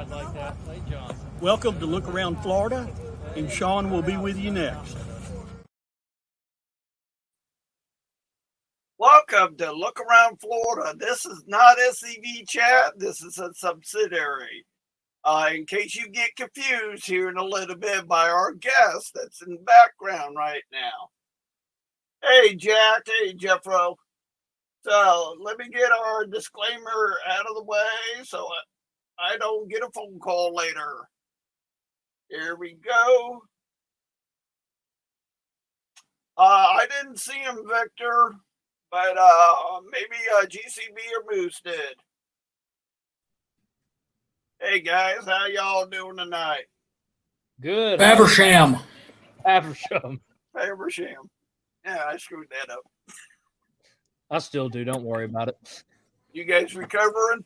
like that. Lake Johnson. Welcome to Look Around Florida, and Sean will be with you next. Welcome to Look Around Florida. This is not SCV Chat. This is a subsidiary. In case you get confused here in a little bit by our guest that's in the background right now. Hey, Jack. Hey, Jeffro. So let me get our disclaimer out of the way so I don't get a phone call later. Here we go. I didn't see him, Victor, but maybe GCB or Moose did. Hey guys, how y'all doing tonight? Good. Faversham. Faversham. Faversham. Yeah, I screwed that up. I still do. Don't worry about it. You guys recovering?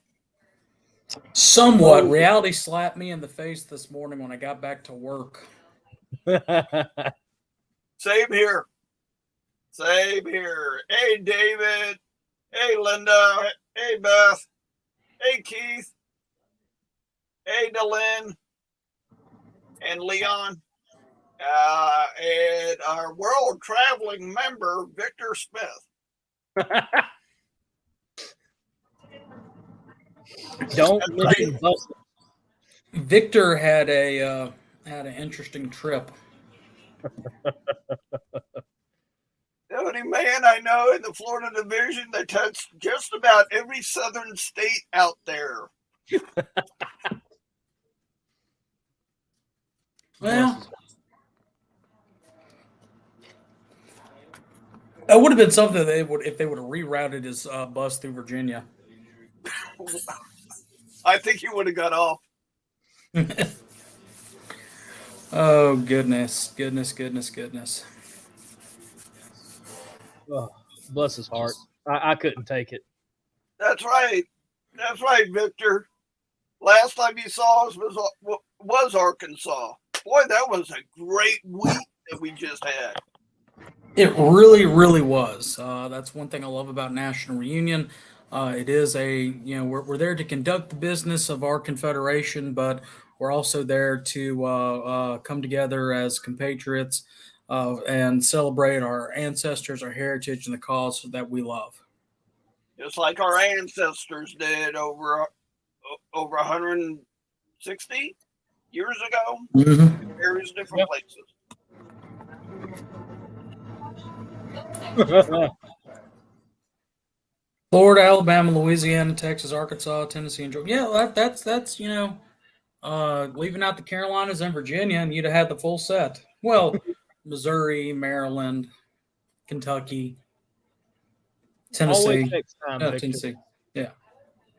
Somewhat. Reality slapped me in the face this morning when I got back to work. Same here. Same here. Hey, David. Hey, Linda. Hey, Beth. Hey, Keith. Hey, Delyn. And Leon. And our world traveling member, Victor Smith. Don't mention buses. Victor had an interesting trip. The only man I know in the Florida division that touched just about every southern state out there. Well, that would have been something they would if they would have rerouted his bus through Virginia. I think he would have got off. Oh goodness. Oh, bless his heart. I couldn't take it. That's right. That's right, Victor. Last time you saw us was Arkansas. Boy, that was a great week that we just had. It really, really was. That's one thing I love about National Reunion. It is we're there to conduct the business of our confederation, but we're also there to come together as compatriots and celebrate our ancestors, our heritage, and the cause that we love. Just like our ancestors did over 160 years ago, in various different places. Florida, Alabama, Louisiana, Texas, Arkansas, Tennessee, and Georgia. Yeah, that's leaving out the Carolinas and Virginia, and you'd have had the full set. Well, Missouri, Maryland, Kentucky, Tennessee. Always next time, Victor. Tennessee. Yeah.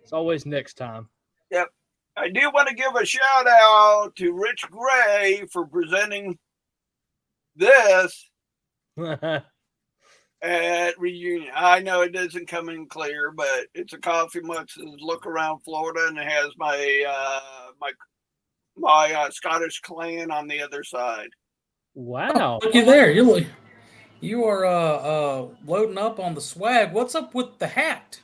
It's always next time. Yep. I do want to give a shout out to Rich Gray for presenting this at Reunion. I know it doesn't come in clear, but it's a Coffee Mux's Look Around Florida, and it has my Scottish clan on the other side. Wow. Look you there. You are loading up on the swag. What's up with the hat?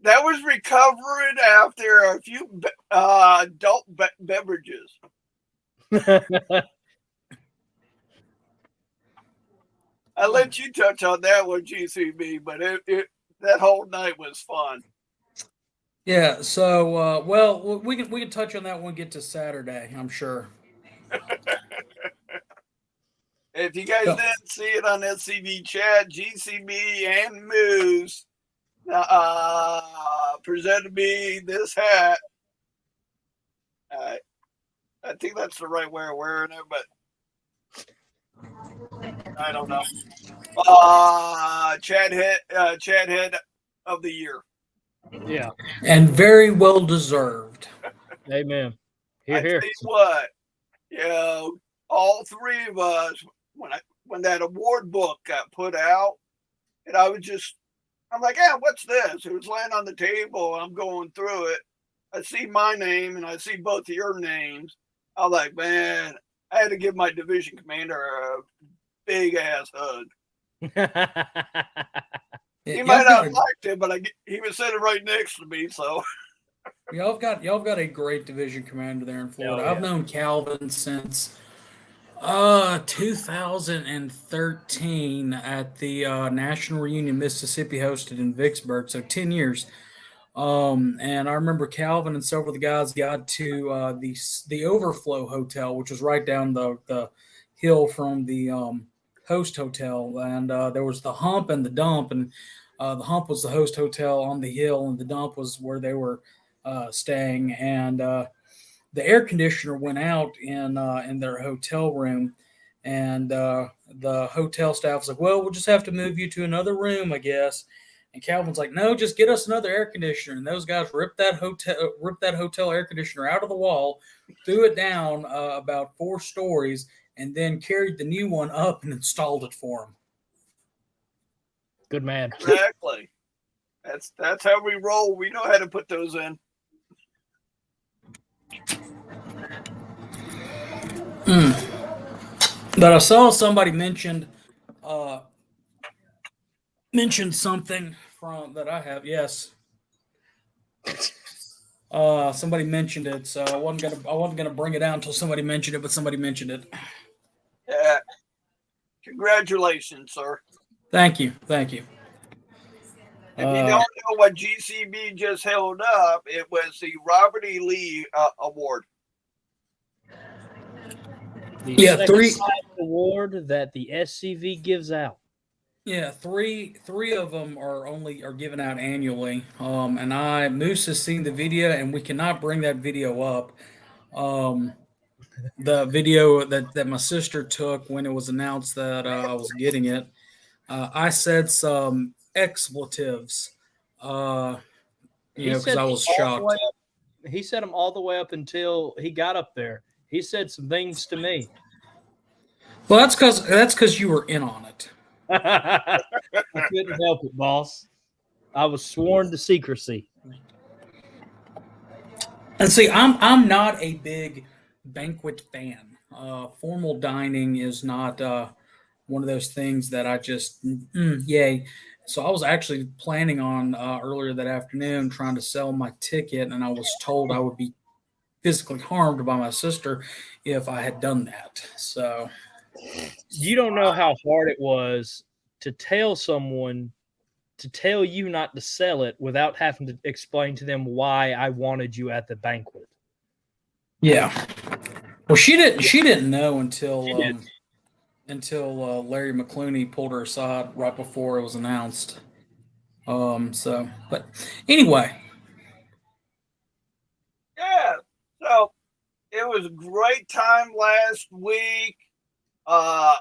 That was recovering after a few adult beverages. I let you touch on that one, GCB, but that whole night was fun. Yeah. So, we can touch on that when we get to Saturday. I'm sure. If you guys didn't see it on SCV Chat, GCB and Moose presented me this hat. I think that's the right way of wearing it, but I don't know. Chad Head of the Year. Yeah. And very well deserved. Amen. I tell you what, all three of us, when that award book got put out, and I'm like, what's this? It was laying on the table. I'm going through it. I see my name and I see both of your names. I'm like, man, I had to give my division commander a big ass hug. He might not have liked it, but he was sitting right next to me, so Y'all have got a great division commander there in Florida. yeah. I've known Calvin since 2013 at the National Reunion Mississippi hosted in Vicksburg, so 10 years. And I remember Calvin and several of the guys got to the Overflow Hotel, which was right down the hill from the host hotel, and there was the Hump and the Dump, and the Hump was the host hotel on the hill, and the Dump was where they were staying, and the air conditioner went out in their hotel room, and the hotel staff was like, "Well, we'll just have to move you to another room, I guess." And Calvin's like, "No, just get us another air conditioner." And those guys ripped that hotel air conditioner out of the wall, threw it down about 4 stories, and then carried the new one up and installed it for him. Good man. Exactly. That's how we roll. We know how to put those in. But I saw somebody mentioned something from that I have. Yes. Somebody mentioned it, so I wasn't gonna bring it out until somebody mentioned it, but somebody mentioned it. Yeah. Congratulations, sir. Thank you. If you don't know what GCB just held up, it was the Robert E. Lee Award. The Yeah, second 3 award that the SCV gives out. Yeah, three of them are given out annually. And Moose has seen the video, and we cannot bring that video up. The video that my sister took when it was announced that I was getting it, I said some expletives, because I was shocked. He said them all the way up until he got up there. He said some things to me. Well, that's because you were in on it. I couldn't help it, boss. I was sworn to secrecy. And see, I'm not a big banquet fan. Formal dining is not one of those things that I just yay. So I was actually planning on earlier that afternoon trying to sell my ticket, and I was told I would be physically harmed by my sister if I had done that. So you don't know how hard it was to tell someone to tell you not to sell it without having to explain to them why I wanted you at the banquet. Yeah. Well, she didn't know until Larry McClooney pulled her aside right before it was announced. But anyway. Yeah. So it was a great time last week.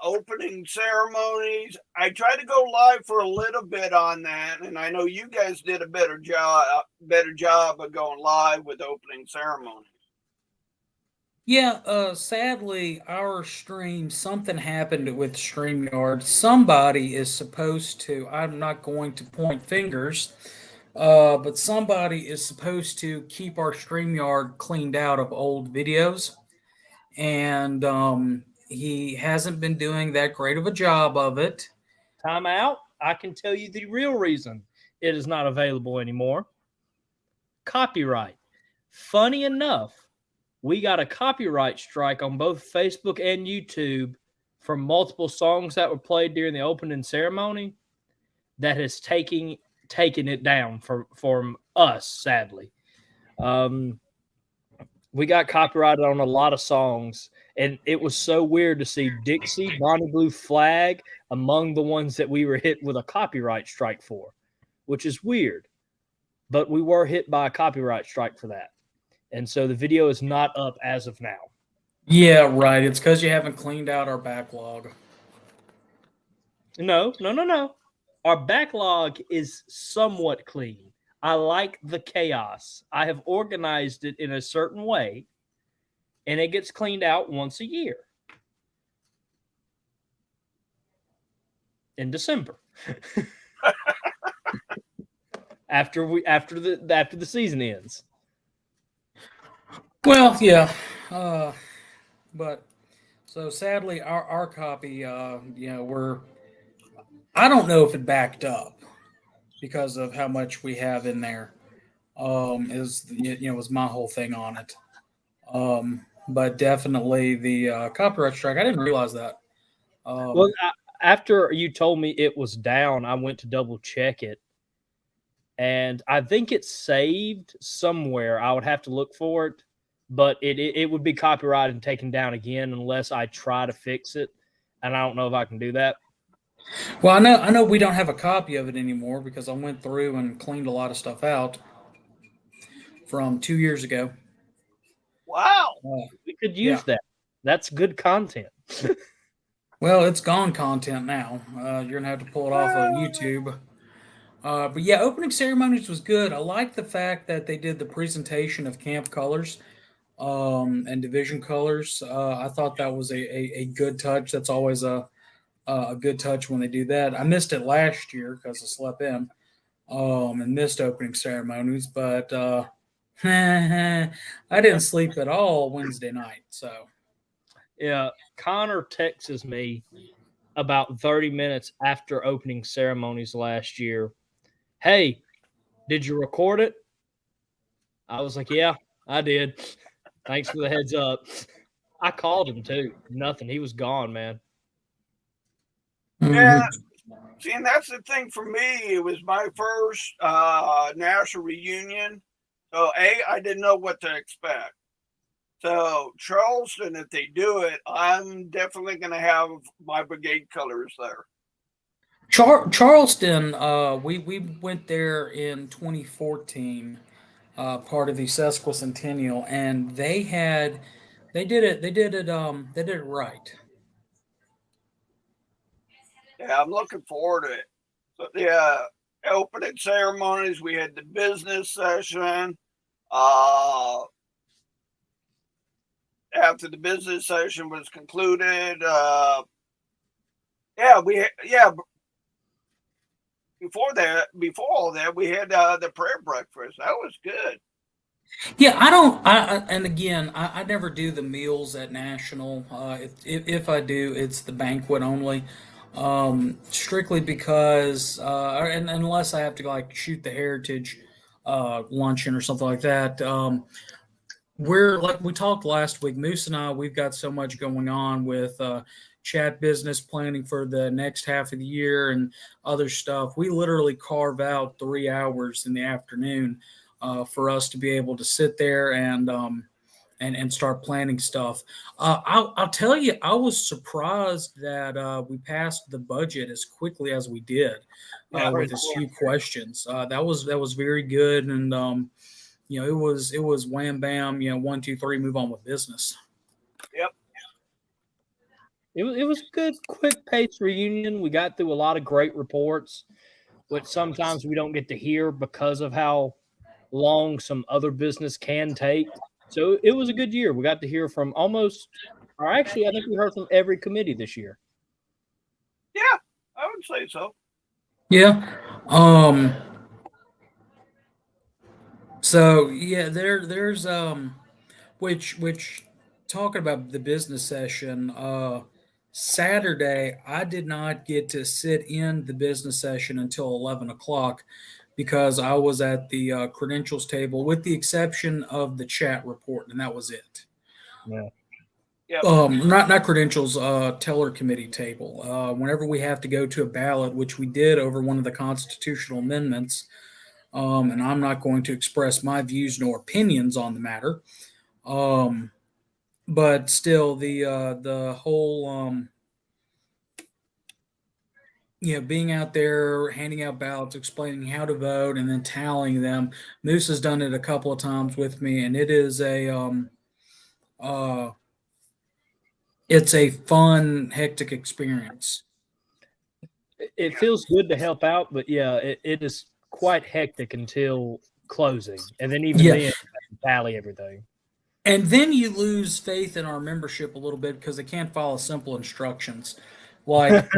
Opening ceremonies. I tried to go live for a little bit on that, and I know you guys did a better job of going live with opening ceremonies. Yeah, sadly, our stream, something happened with StreamYard. Somebody is supposed to, I'm not going to point fingers, but somebody is supposed to keep our StreamYard cleaned out of old videos. And he hasn't been doing that great of a job of it. Time out. I can tell you the real reason it is not available anymore. Copyright. Funny enough, we got a copyright strike on both Facebook and YouTube for multiple songs that were played during the opening ceremony that has taken it down from us, sadly. We got copyrighted on a lot of songs, and it was so weird to see Dixie, Bonnie Blue Flag among the ones that we were hit with a copyright strike for, which is weird. But we were hit by a copyright strike for that. And so the video is not up as of now. Yeah, right. It's because you haven't cleaned out our backlog. No. Our backlog is somewhat clean. I like the chaos. I have organized it in a certain way, and it gets cleaned out once a year in December. after the season ends. Well, yeah, but so sadly, our copy, I don't know if it backed up because of how much we have in there. Was my whole thing on it. But definitely the copyright strike. I didn't realize that. Well, after you told me it was down, I went to double check it, and I think it's saved somewhere. I would have to look for it, but it would be copyrighted and taken down again unless I try to fix it, and I don't know if I can do that. Well, I know we don't have a copy of it anymore because I went through and cleaned a lot of stuff out from 2 years ago. Wow. We could use that. That's good content. Well, it's gone content now. You're gonna have to pull it off of YouTube. But yeah, opening ceremonies was good. I like the fact that they did the presentation of camp colors and division colors. I thought that was a good touch. That's always a good touch when they do that. I missed it last year because I slept in and missed opening ceremonies, but I didn't sleep at all Wednesday night. So yeah, Connor texts me about 30 minutes after opening ceremonies last year. Hey, did you record it? I was like, yeah, I did. Thanks for the heads up. I called him too. Nothing. He was gone, man. Yeah. See, and that's the thing for me. It was my first national reunion. So, I didn't know what to expect. So, Charleston, if they do it, I'm definitely going to have my brigade colors there. Charleston, we went there in 2014, part of the sesquicentennial, and they did it right. Yeah, I'm looking forward to it. So, yeah, opening ceremonies, we had the business session. After the business session was concluded, before all that, we had the prayer breakfast. That was good. Yeah, and again, I never do the meals at National. If I do, it's the banquet only. Strictly because, and unless I have to like shoot the Heritage luncheon or something like that. We're like we talked last week, Moose and I, we've got so much going on with chat business planning for the next half of the year and other stuff. We literally carve out 3 hours in the afternoon for us to be able to sit there and start planning stuff. I'll tell you, I was surprised that we passed the budget as quickly as we did with as few questions. That was very good, and it was wham bam, 1, 2, 3, move on with business. Yep. It was a good, quick pace reunion. We got through a lot of great reports, which sometimes we don't get to hear because of how long some other business can take. So it was a good year. We got to hear from I think we heard from every committee this year. Yeah, I would say so. Yeah. So yeah, there's which talking about the business session, Saturday, I did not get to sit in the business session until 11 o'clock because I was at the credentials table, with the exception of the chat report, and that was it. Yeah. Yep. Not credentials, teller committee table. Whenever we have to go to a ballot, which we did over one of the constitutional amendments, and I'm not going to express my views nor opinions on the matter. But still, the whole being out there, handing out ballots, explaining how to vote, and then tallying them. Moose has done it a couple of times with me, and it is it's a fun, hectic experience. It feels good to help out, but yeah, it is quite hectic until closing, and then even then, tally everything. And then you lose faith in our membership a little bit because they can't follow simple instructions. Like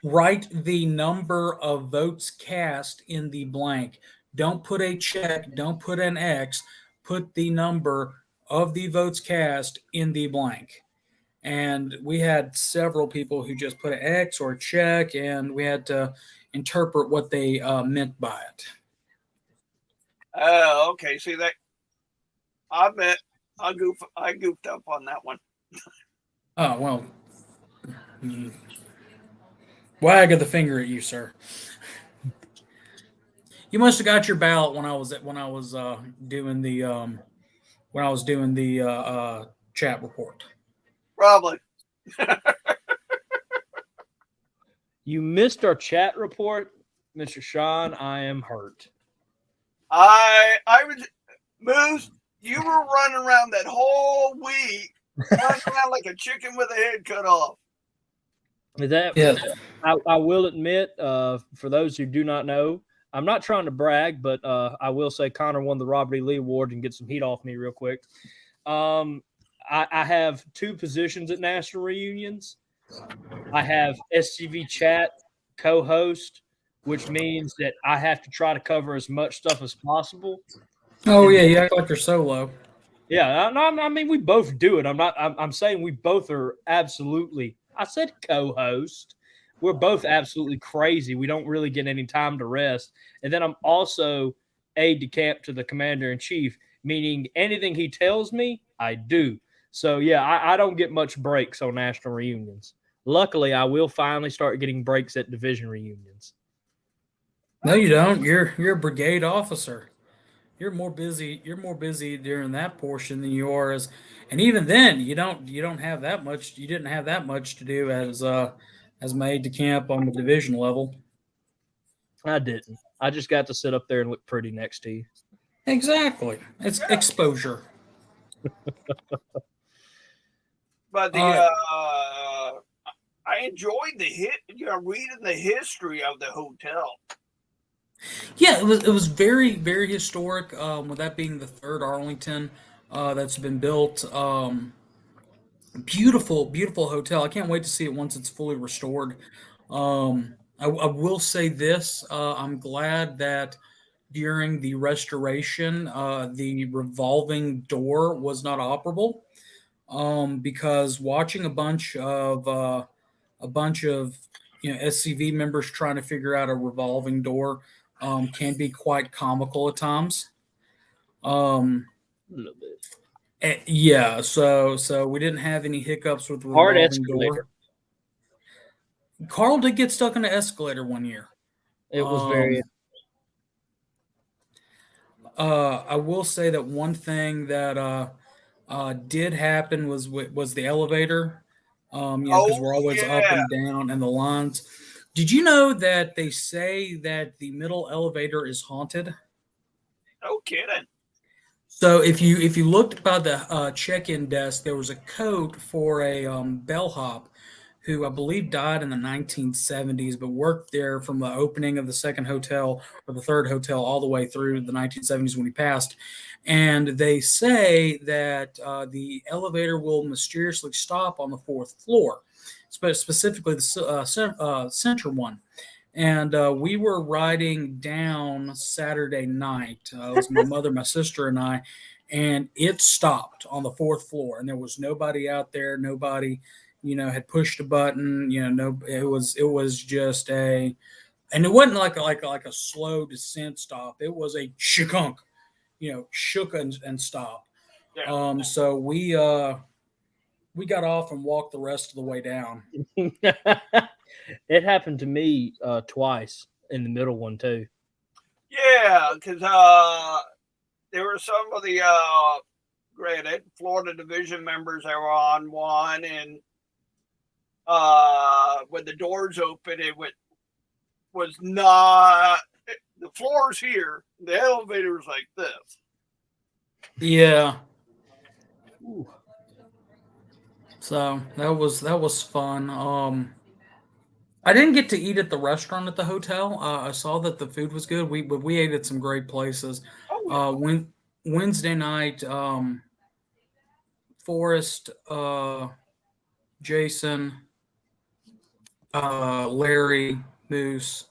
write the number of votes cast in the blank. Don't put a check. Don't put an X. Put the number of the votes cast in the blank. And we had several people who just put an X or a check, and we had to interpret what they meant by it. Oh, okay. See that? I bet I goofed up on that one. Oh well, wag of the finger at you, sir. You must have got your ballot when I was doing the chat report. Probably. You missed our chat report, Mr. Sean. I am hurt. I was Moose. You were running around that whole week, running around like a chicken with a head cut off. That Yeah. I will admit, for those who do not know, I'm not trying to brag, but I will say Connor won the Robert E. Lee Award and get some heat off me real quick. I have two positions at national reunions. I have SCV chat co-host, which means that I have to try to cover as much stuff as possible. Oh yeah, you act like you're solo. Yeah, I mean we both do it. I'm saying we both are absolutely. I said co-host. We're both absolutely crazy. We don't really get any time to rest. And then I'm also aide de camp to the commander in chief, meaning anything he tells me, I do. So yeah, I don't get much breaks on national reunions. Luckily, I will finally start getting breaks at division reunions. No, you don't. You're a brigade officer. You're more busy. You're more busy during that portion than you are as, and even then, you don't have that much. You didn't have that much to do as my aide de camp on the division level. I didn't. I just got to sit up there and look pretty next to you. Exactly. It's exposure. But I enjoyed reading the history of the hotel. Yeah, it was very very historic. With that being the third Arlington that's been built. Beautiful hotel. I can't wait to see it once it's fully restored. I will say this: I'm glad that during the restoration, the revolving door was not operable. Because watching a bunch of SCV members trying to figure out a revolving door can be quite comical at times. A little bit. Yeah, so we didn't have any hiccups with the Hard revolving escalator. door. Carl did get stuck in an escalator one year. It was very. I will say that one thing that did happen was the elevator. Because we're always up and down and the lines. Did you know that they say that the middle elevator is haunted? No kidding. So if you looked by the check-in desk, there was a code for a bellhop who I believe died in the 1970s, but worked there from the opening of the second hotel or the third hotel all the way through the 1970s when he passed. And they say that the elevator will mysteriously stop on the fourth floor, specifically the center one. And we were riding down Saturday night. It was my mother, my sister, and I, and it stopped on the fourth floor, and there was nobody out there. Nobody, had pushed a button. No, it was just and it wasn't like a slow descent stop. It was a shunk, shook and stopped. Yeah. So we got off and walked the rest of the way down. It happened to me twice in the middle one too. Yeah, because there were some of the granted Florida division members that were on one, and when the doors open, was not the floors here. The elevator's like this. Yeah. Ooh. So that was fun. I didn't get to eat at the restaurant at the hotel. I saw that the food was good. We ate at some great places. Wednesday night, Forrest, Jason, Larry, Moose,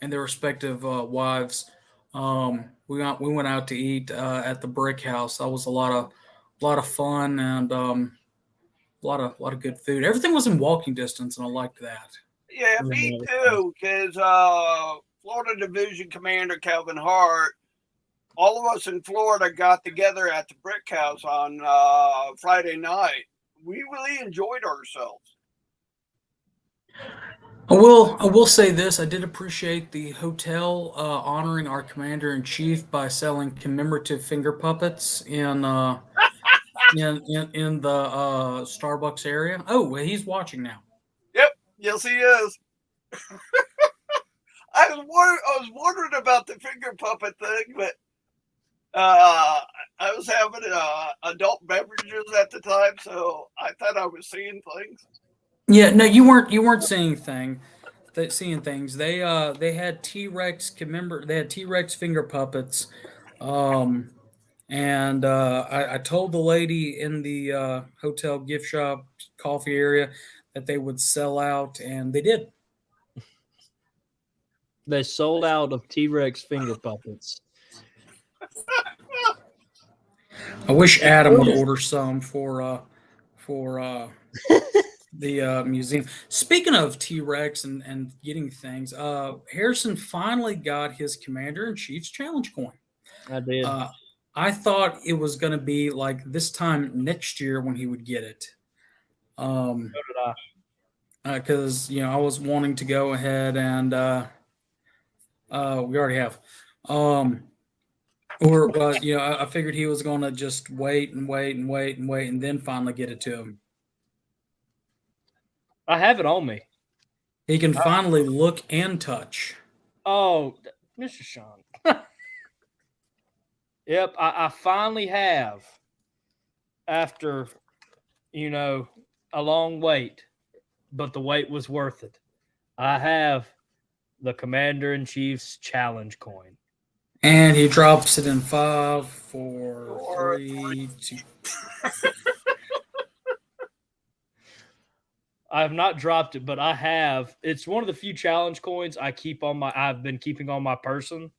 and their respective wives. We went out to eat at the Brick House. That was a lot of fun and a lot of good food. Everything was in walking distance, and I liked that. Yeah, me too. Because Florida Division Commander Calvin Hart all of us in Florida got together at the Brick House on Friday night. We really enjoyed ourselves. I will say this. I did appreciate the hotel honoring our commander in chief by selling commemorative finger puppets in the Starbucks area. Oh, well, he's watching now. Yep, yes he is. I was wondering about the finger puppet thing, but I was having adult beverages at the time, so I thought I was seeing things. Yeah, no, you weren't seeing seeing things. They had T-Rex finger puppets. And I told the lady in the hotel gift shop coffee area that they would sell out, and they did. They sold out of T-Rex finger puppets. I wish Adam would order some for the museum. Speaking of T-Rex and getting things, Harrison finally got his Commander in Chief's challenge coin. I did. I thought it was going to be like this time next year when he would get it. So did I. Because I was wanting to go ahead and we already have. I figured he was going to just wait and wait and wait and wait and then finally get it to him. I have it on me. He can finally look and touch. Oh, Mr. Sean. Yep, I finally have, after, a long wait, but the wait was worth it. I have the Commander-in-Chief's challenge coin. And he drops it in 5, 4, 3, 2. I have not dropped it, but I have. It's one of the few challenge coins I've been keeping on my person.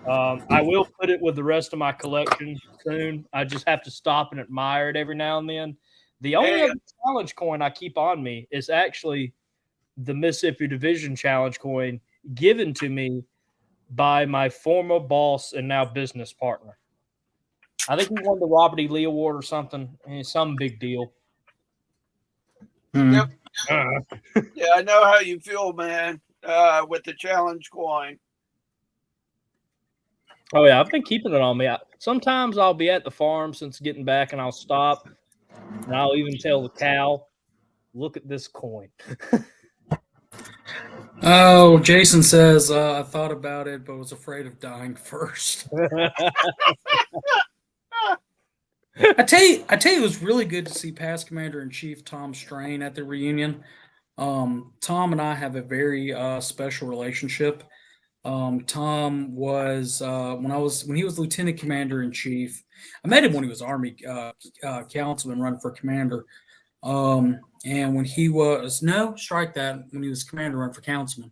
I will put it with the rest of my collection soon. I just have to stop and admire it every now and then. The only other challenge coin I keep on me is actually the Mississippi Division challenge coin given to me by my former boss and now business partner. I think he won the Robert E. Lee Award or something. Some big deal. Yep. Yeah, I know how you feel, man, with the challenge coin. Oh, yeah, I've been keeping it on me. Sometimes I'll be at the farm since getting back, and I'll stop, and I'll even tell the cow, look at this coin. Oh, Jason says, I thought about it, but was afraid of dying first. I tell you, it was really good to see past Commander-in-Chief Tom Strain at the reunion. Tom and I have a very special relationship. Tom was when he was Lieutenant Commander-in-Chief. I met him when he was Army councilman running for commander. And when he was when he was commander running for councilman.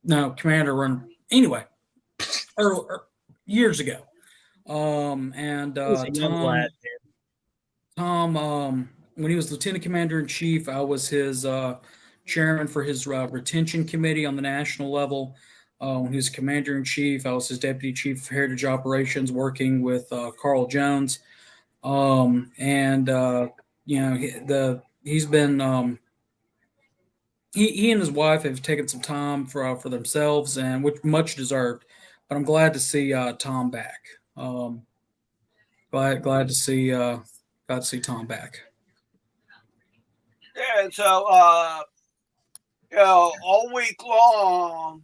No, commander run anyway. Years ago. Tom, when he was Lieutenant Commander-in-Chief, I was his chairman for his retention committee on the national level. When he was Commander-in-Chief, I was his Deputy Chief of Heritage Operations, working with Carl Jones. He's been he and his wife have taken some time for themselves, and which much deserved. But I'm glad to see Tom back. Glad to see Tom back. Yeah, so all week long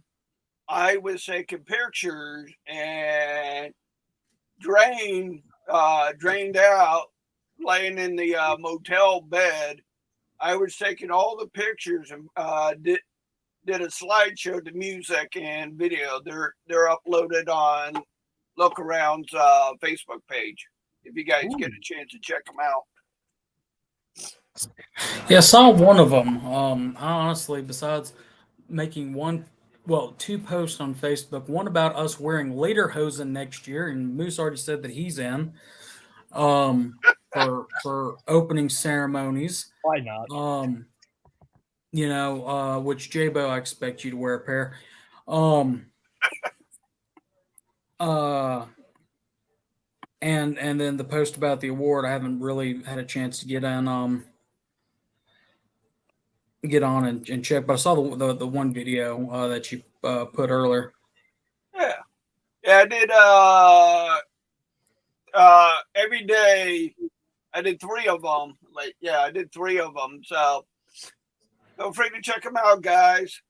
I was taking pictures and drained out, laying in the motel bed. I was taking all the pictures and did a slideshow to music and video. They're uploaded on Look Around's Facebook page. If you guys get a chance to check them out. Yeah, I saw one of them. I honestly, besides making two posts on Facebook, one about us wearing lederhosen next year, and Moose already said that he's in for opening ceremonies. Why not? Which J-Bo, I expect you to wear a pair. And then the post about the award, I haven't really had a chance to get on and check, but I saw the one video that you put earlier. Yeah. I did every day. I did 3 of them. I did 3 of them. So feel free to check them out, guys.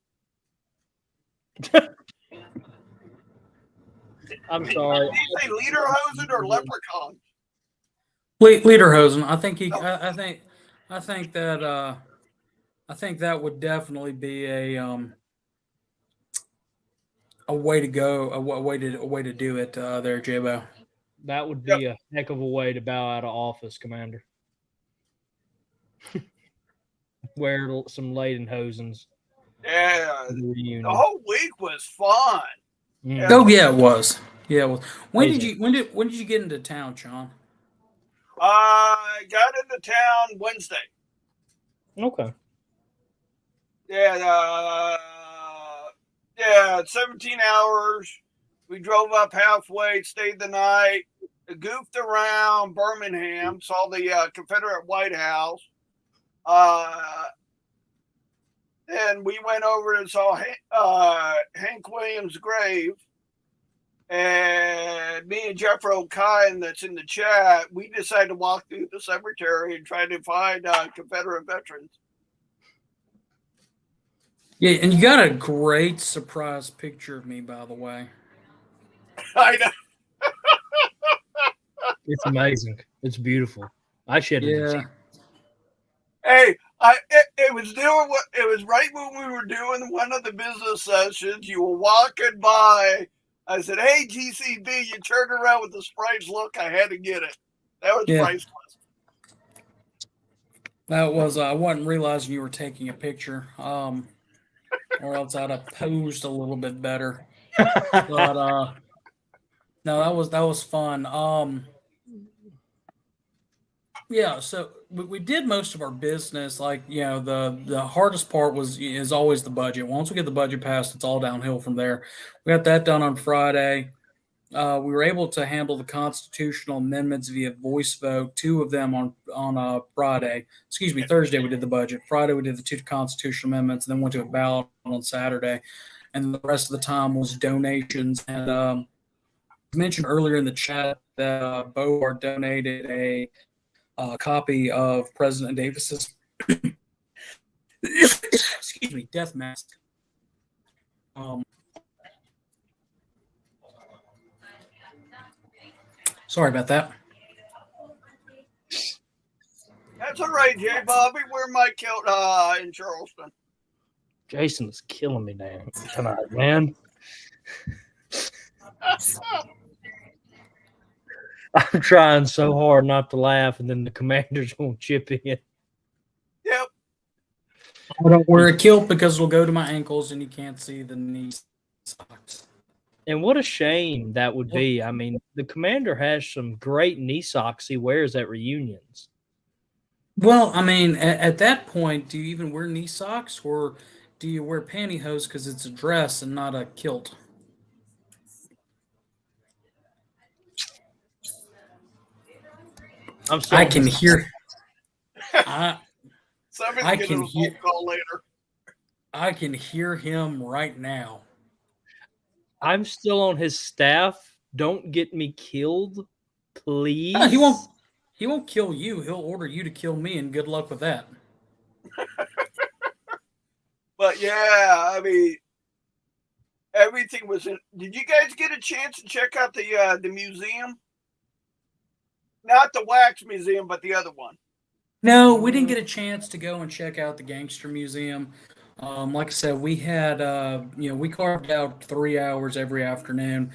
I'm sorry. Did you say Lederhosen or Leprechaun? Lederhosen. I think he. I think that would definitely be a way to go, a way to do it there, J-Bo. That would be a heck of a way to bow out of office, Commander. Wear some Lederhosens. Yeah. The whole week was fun. Mm. Oh yeah, it was. Yeah, it was. When did you get into town, Sean? I got into town Wednesday. Okay. Yeah, 17 hours. We drove up halfway, stayed the night, goofed around Birmingham, saw the Confederate White House. Then we went over and saw Hank Williams' grave. And me and Jeff O'Kine, that's in the chat, we decided to walk through the cemetery and try to find Confederate veterans. Yeah, and you got a great surprise picture of me, by the way. I know. It's amazing. It's beautiful. I should have. Yeah. Hey, it was right when we were doing one of the business sessions. You were walking by. I said, "Hey, GCB," you turned around with the surprise look. I had to get it. That was priceless. That was. I wasn't realizing you were taking a picture. Or else I'd have posed a little bit better. But no, that was fun. Yeah, so we did most of our business. Like, you know, the hardest part is always the budget. Once we get the budget passed, it's all downhill from there. We got that done on Friday. We were able to handle the constitutional amendments via voice vote, 2 of them on Friday. Excuse me, Thursday we did the budget. Friday we did the 2 constitutional amendments, and then went to a ballot on Saturday. And the rest of the time was donations. And I mentioned earlier in the chat that Board donated a copy of President Davis's excuse me, death mask. Sorry about that. That's all right, Jay Bobby. We're Mike Kilt in Charleston. Jason is killing me tonight, man. I'm trying so hard not to laugh, and then the commander's going to chip in. Yep. I don't wear a kilt because it'll go to my ankles, and you can't see the knee socks. And what a shame that would be. I mean, the commander has some great knee socks he wears at reunions. Well, I mean, at that point, do you even wear knee socks, or do you wear pantyhose because it's a dress and not a kilt? I can hear. I can hear. Call later. I can hear him right now. I'm still on his staff. Don't get me killed, please. He won't kill you. He'll order you to kill me, and good luck with that. But yeah, I mean, everything was in. Did you guys get a chance to check out the museum? Not the wax museum, but the other one. No, we didn't get a chance to go and check out the Gangster Museum. Like I said, we had, we carved out 3 hours every afternoon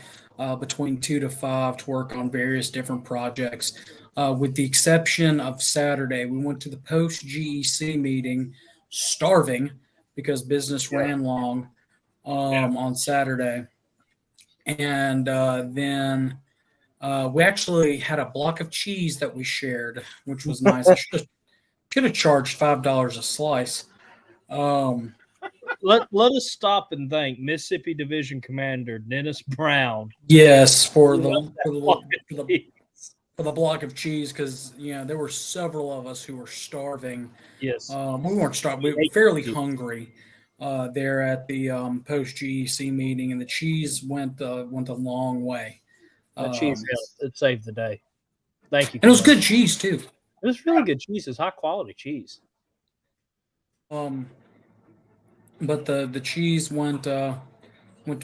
between 2 to 5 to work on various different projects. With the exception of Saturday, we went to the post-GEC meeting starving because business ran long on Saturday. And then we actually had a block of cheese that we shared, which was nice. I could have charged $5 a slice. let us stop and thank Mississippi Division Commander Dennis Brown. Yes, for He the left that for the, block for of the cheese. for the block of cheese, because there were several of us who were starving. Yes. We weren't starving; we were fairly hungry there at the post GEC meeting, and the cheese went a long way. That cheese helped. It saved the day. Thank you. And it was Commander. good cheese too. It was really good cheese. It's high quality cheese. But the cheese went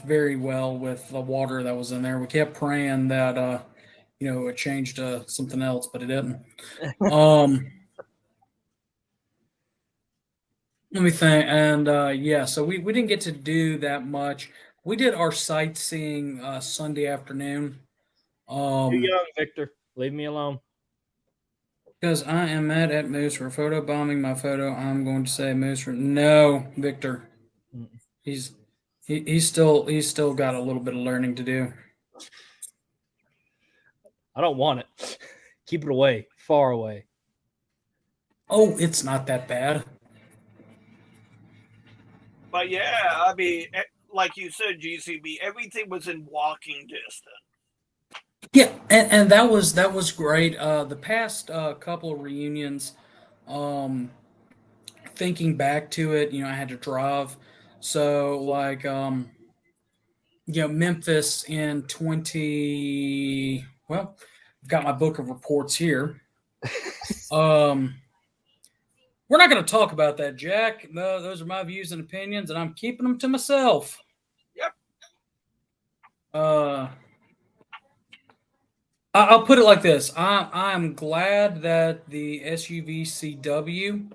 very well with the water that was in there. We kept praying that it changed to something else, but it didn't. Let me think. And so we didn't get to do that much. We did our sightseeing Sunday afternoon. Too young, Victor. Leave me alone. Because I am mad at Moose for photobombing my photo. I'm going to say Moose for no, Victor. He's still got a little bit of learning to do. I don't want it. Keep it away, far away. Oh, it's not that bad. But yeah, I mean, like you said, GCB, everything was in walking distance. Yeah, and that was great. The past couple of reunions, thinking back to it, I had to drive. So like Memphis in 20, well, I've got my book of reports here. We're not going to talk about that, Jack. No, those are my views and opinions, and I'm keeping them to myself. Yep. I'll put it like this. I'm glad that the SUVCW,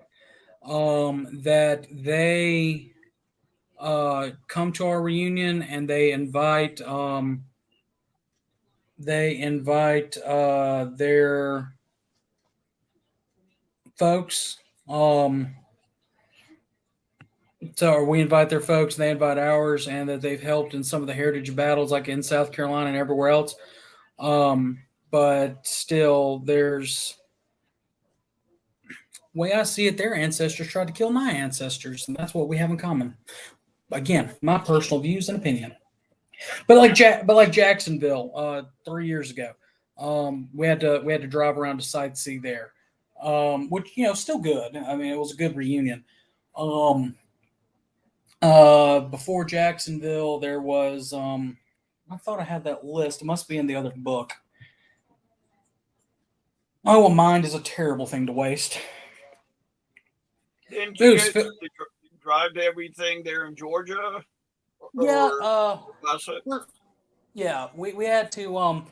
that they come to our reunion and they invite their folks. So we invite their folks, and they invite ours, and that they've helped in some of the heritage battles, like in South Carolina and everywhere else. But still, there's way I see it, their ancestors tried to kill my ancestors, and that's what we have in common. Again, my personal views and opinion. But like Jacksonville, 3 years ago, we had to drive around to sightsee there, which still good. I mean, it was a good reunion. Before Jacksonville, there was I thought I had that list. It must be in the other book. Oh, well, mind is a terrible thing to waste. Didn't you drive to everything there in Georgia? Yeah, we had to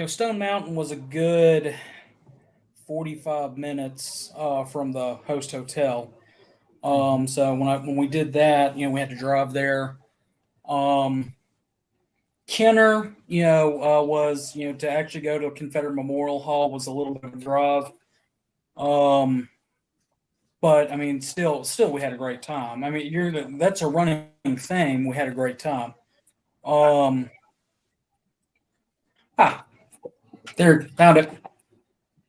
Stone Mountain was a good 45 minutes from the host hotel. So when we did that, we had to drive there. Kenner, was to actually go to a Confederate Memorial Hall was a little bit of a drive. But I mean, still, we had a great time. I mean, that's a running thing. We had a great time. There, found it.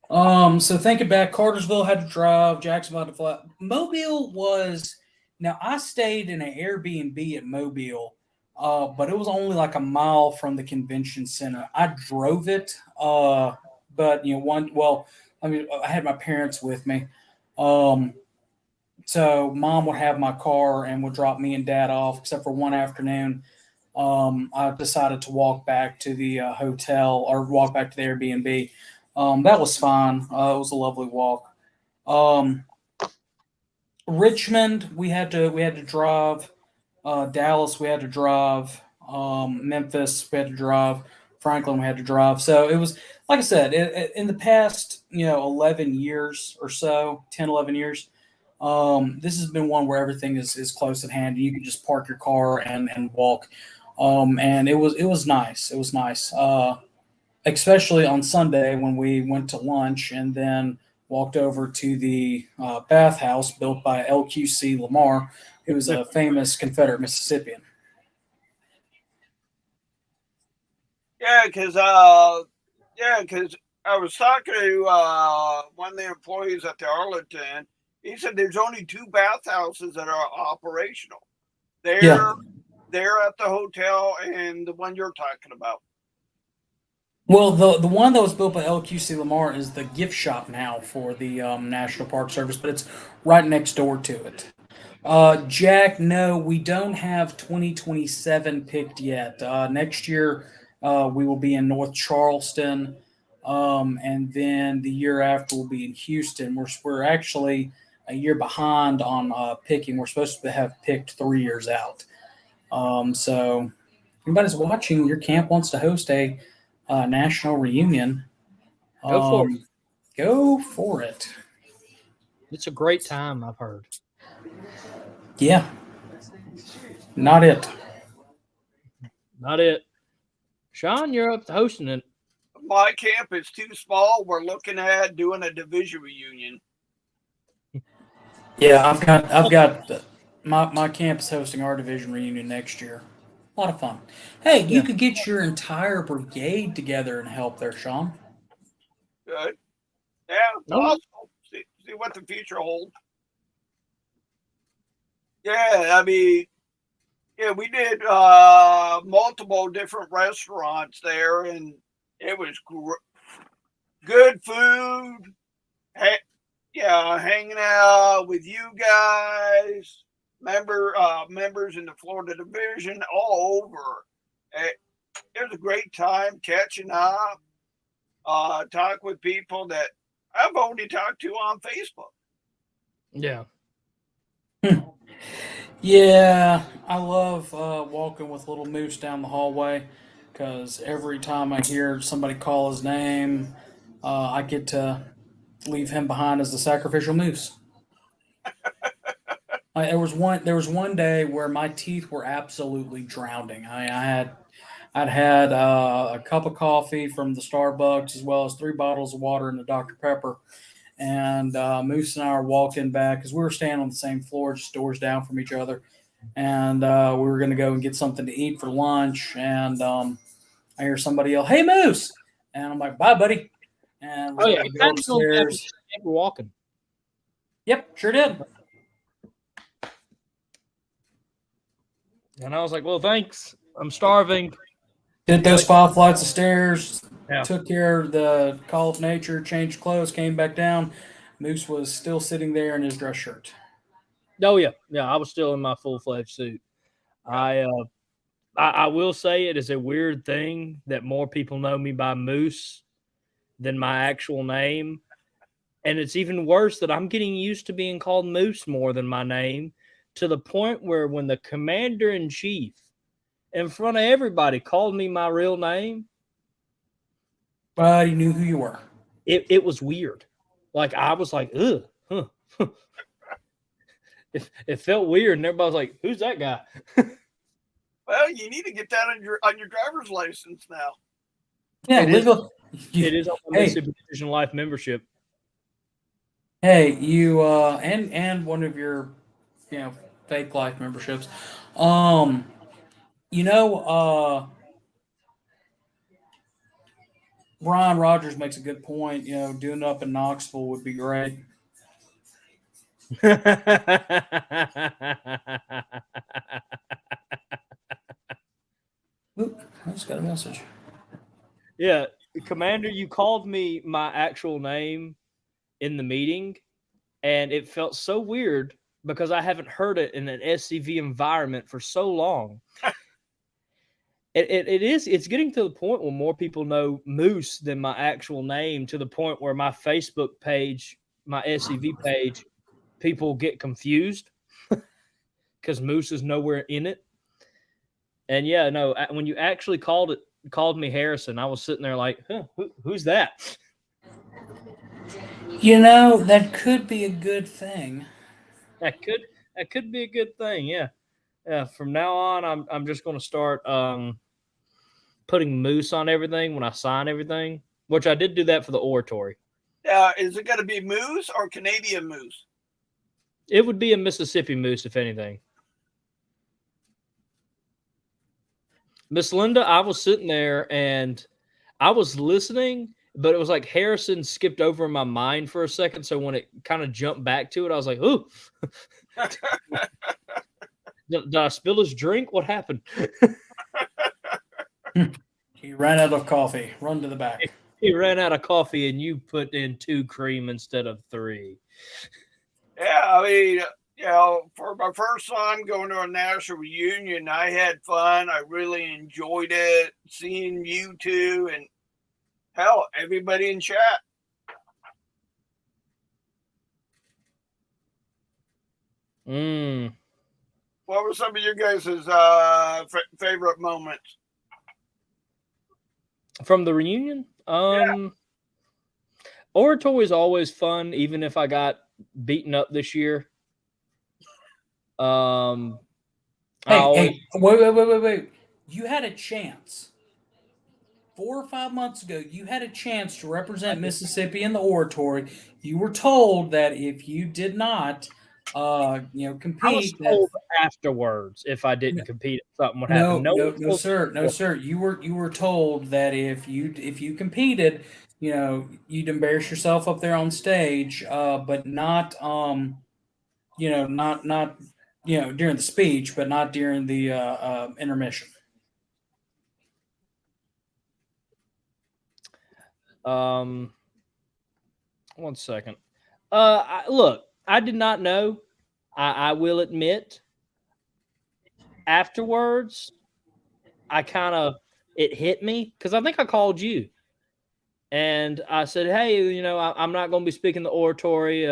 So thinking back, Cartersville had to drive, Jacksonville had to fly. Mobile was, now I stayed in an Airbnb at Mobile, but it was only like a mile from the convention center. I drove it, but I had my parents with me. So mom would have my car and would drop me and dad off, except for one afternoon. I decided to walk back to the hotel or walk back to the Airbnb. That was fine. It was a lovely walk. Richmond, we had to drive. Dallas, we had to drive. Memphis, we had to drive. Franklin, we had to drive. So it was, like I said, in the past, 11 years or so, 10, 11 years, this has been one where everything is close at hand. You can just park your car and walk. And it was nice. It was nice. Especially on Sunday when we went to lunch and then walked over to the bathhouse built by LQC Lamar, who was a famous Confederate Mississippian. Yeah, because I was talking to one of the employees at the Arlington. He said there's only 2 bathhouses that are operational. They're Yeah. they're at the hotel, and the one you're talking about. Well, the one that was built by LQC Lamar is the gift shop now for the National Park Service, but it's right next door to it. Jack, no, we don't have 2027 picked yet. Next year, we will be in North Charleston, and then the year after we'll be in Houston. We're actually a year behind on picking. We're supposed to have picked 3 years out. So, anybody's watching, your camp wants to host a national reunion. Go for it. Go for it. It's a great time, I've heard. Yeah. Not it. Not it. Sean, you're up to hosting it. My camp is too small. We're looking at doing a division reunion. Yeah, I've got my campus hosting our division reunion next year. A lot of fun. Hey, you could get your entire brigade together and help there, Sean. Good. Yeah, Oh. possible. See what the future holds. Yeah, I mean, yeah, we did multiple different restaurants there, and it was good food. Hanging out with you guys, members in the Florida division, all over. It was a great time catching up, talk with people that I've only talked to on Facebook. Yeah. Yeah, I love walking with little Moose down the hallway because every time I hear somebody call his name, I get to leave him behind as the sacrificial moose. There was one day where my teeth were absolutely drowning. I'd had a cup of coffee from the Starbucks as well as 3 bottles of water and a Dr. Pepper. And Moose and I are walking back because we were staying on the same floor, just doors down from each other. And we were going to go and get something to eat for lunch. And I hear somebody yell, "Hey, Moose!" And I'm like, "Bye, buddy." And Oh, yeah. we go upstairs. We're walking. Yep, sure did. And I was like, well, thanks. I'm starving. Did those 5 flights of stairs, Yeah. took care of the call of nature, changed clothes, came back down. Moose was still sitting there in his dress shirt. Oh, yeah. Yeah, I was still in my full-fledged suit. I will say it is a weird thing that more people know me by Moose than my actual name. And it's even worse that I'm getting used to being called Moose more than my name, to the point where when the commander-in-chief in front of everybody called me my real name, But he knew who you were. it was weird. Like, I was like, ugh. Huh. It felt weird, and everybody was like, who's that guy? Well, you need to get that on your driver's license now. Yeah, It is. legal. It is on my Mississippi Division Life membership. Hey, you and one of your fake life memberships. Brian Rogers makes a good point. Doing it up in Knoxville would be great. Oop, I just got a message. Yeah, Commander, you called me my actual name in the meeting, and it felt so weird because I haven't heard it in an SCV environment for so long. It's getting to the point where more people know Moose than my actual name, to the point where my Facebook page, my SCV page, people get confused because Moose is nowhere in it. And yeah, no, when you actually called me Harrison, I was sitting there like, huh, who's that? That could be a good thing. That could be a good thing. Yeah. Yeah. From now on, I'm just going to start putting Moose on everything when I sign everything, which I did do that for the oratory. Is it going to be moose or Canadian moose? It would be a Mississippi Moose, if anything. Miss Linda, I was sitting there and I was listening, but it was like Harrison skipped over my mind for a second. So when it kind of jumped back to it, I was like, ooh. Did I spill his drink? What happened? He ran out of coffee. Run to the back. He ran out of coffee, and you put in 2 cream instead of 3. Yeah, I mean, for my first time going to a national reunion, I had fun. I really enjoyed it. Seeing you two and hell, everybody in chat. Mm. What were some of your guys' favorite moments? From the reunion? Oratory is always fun, even if I got beaten up this year. Hey, wait. You had a chance. 4 or 5 months ago, you had a chance to represent Mississippi in the oratory. You were told that if you did not, compete. I was told afterwards if I didn't compete, something would happen. No, sir. You were told that if you competed, you'd embarrass yourself up there on stage, but not not during the speech, but not during the intermission. One second. Look, I did not know. I will admit. Afterwards, it hit me because I think I called you, and I said, "Hey, I'm not going to be speaking the oratory.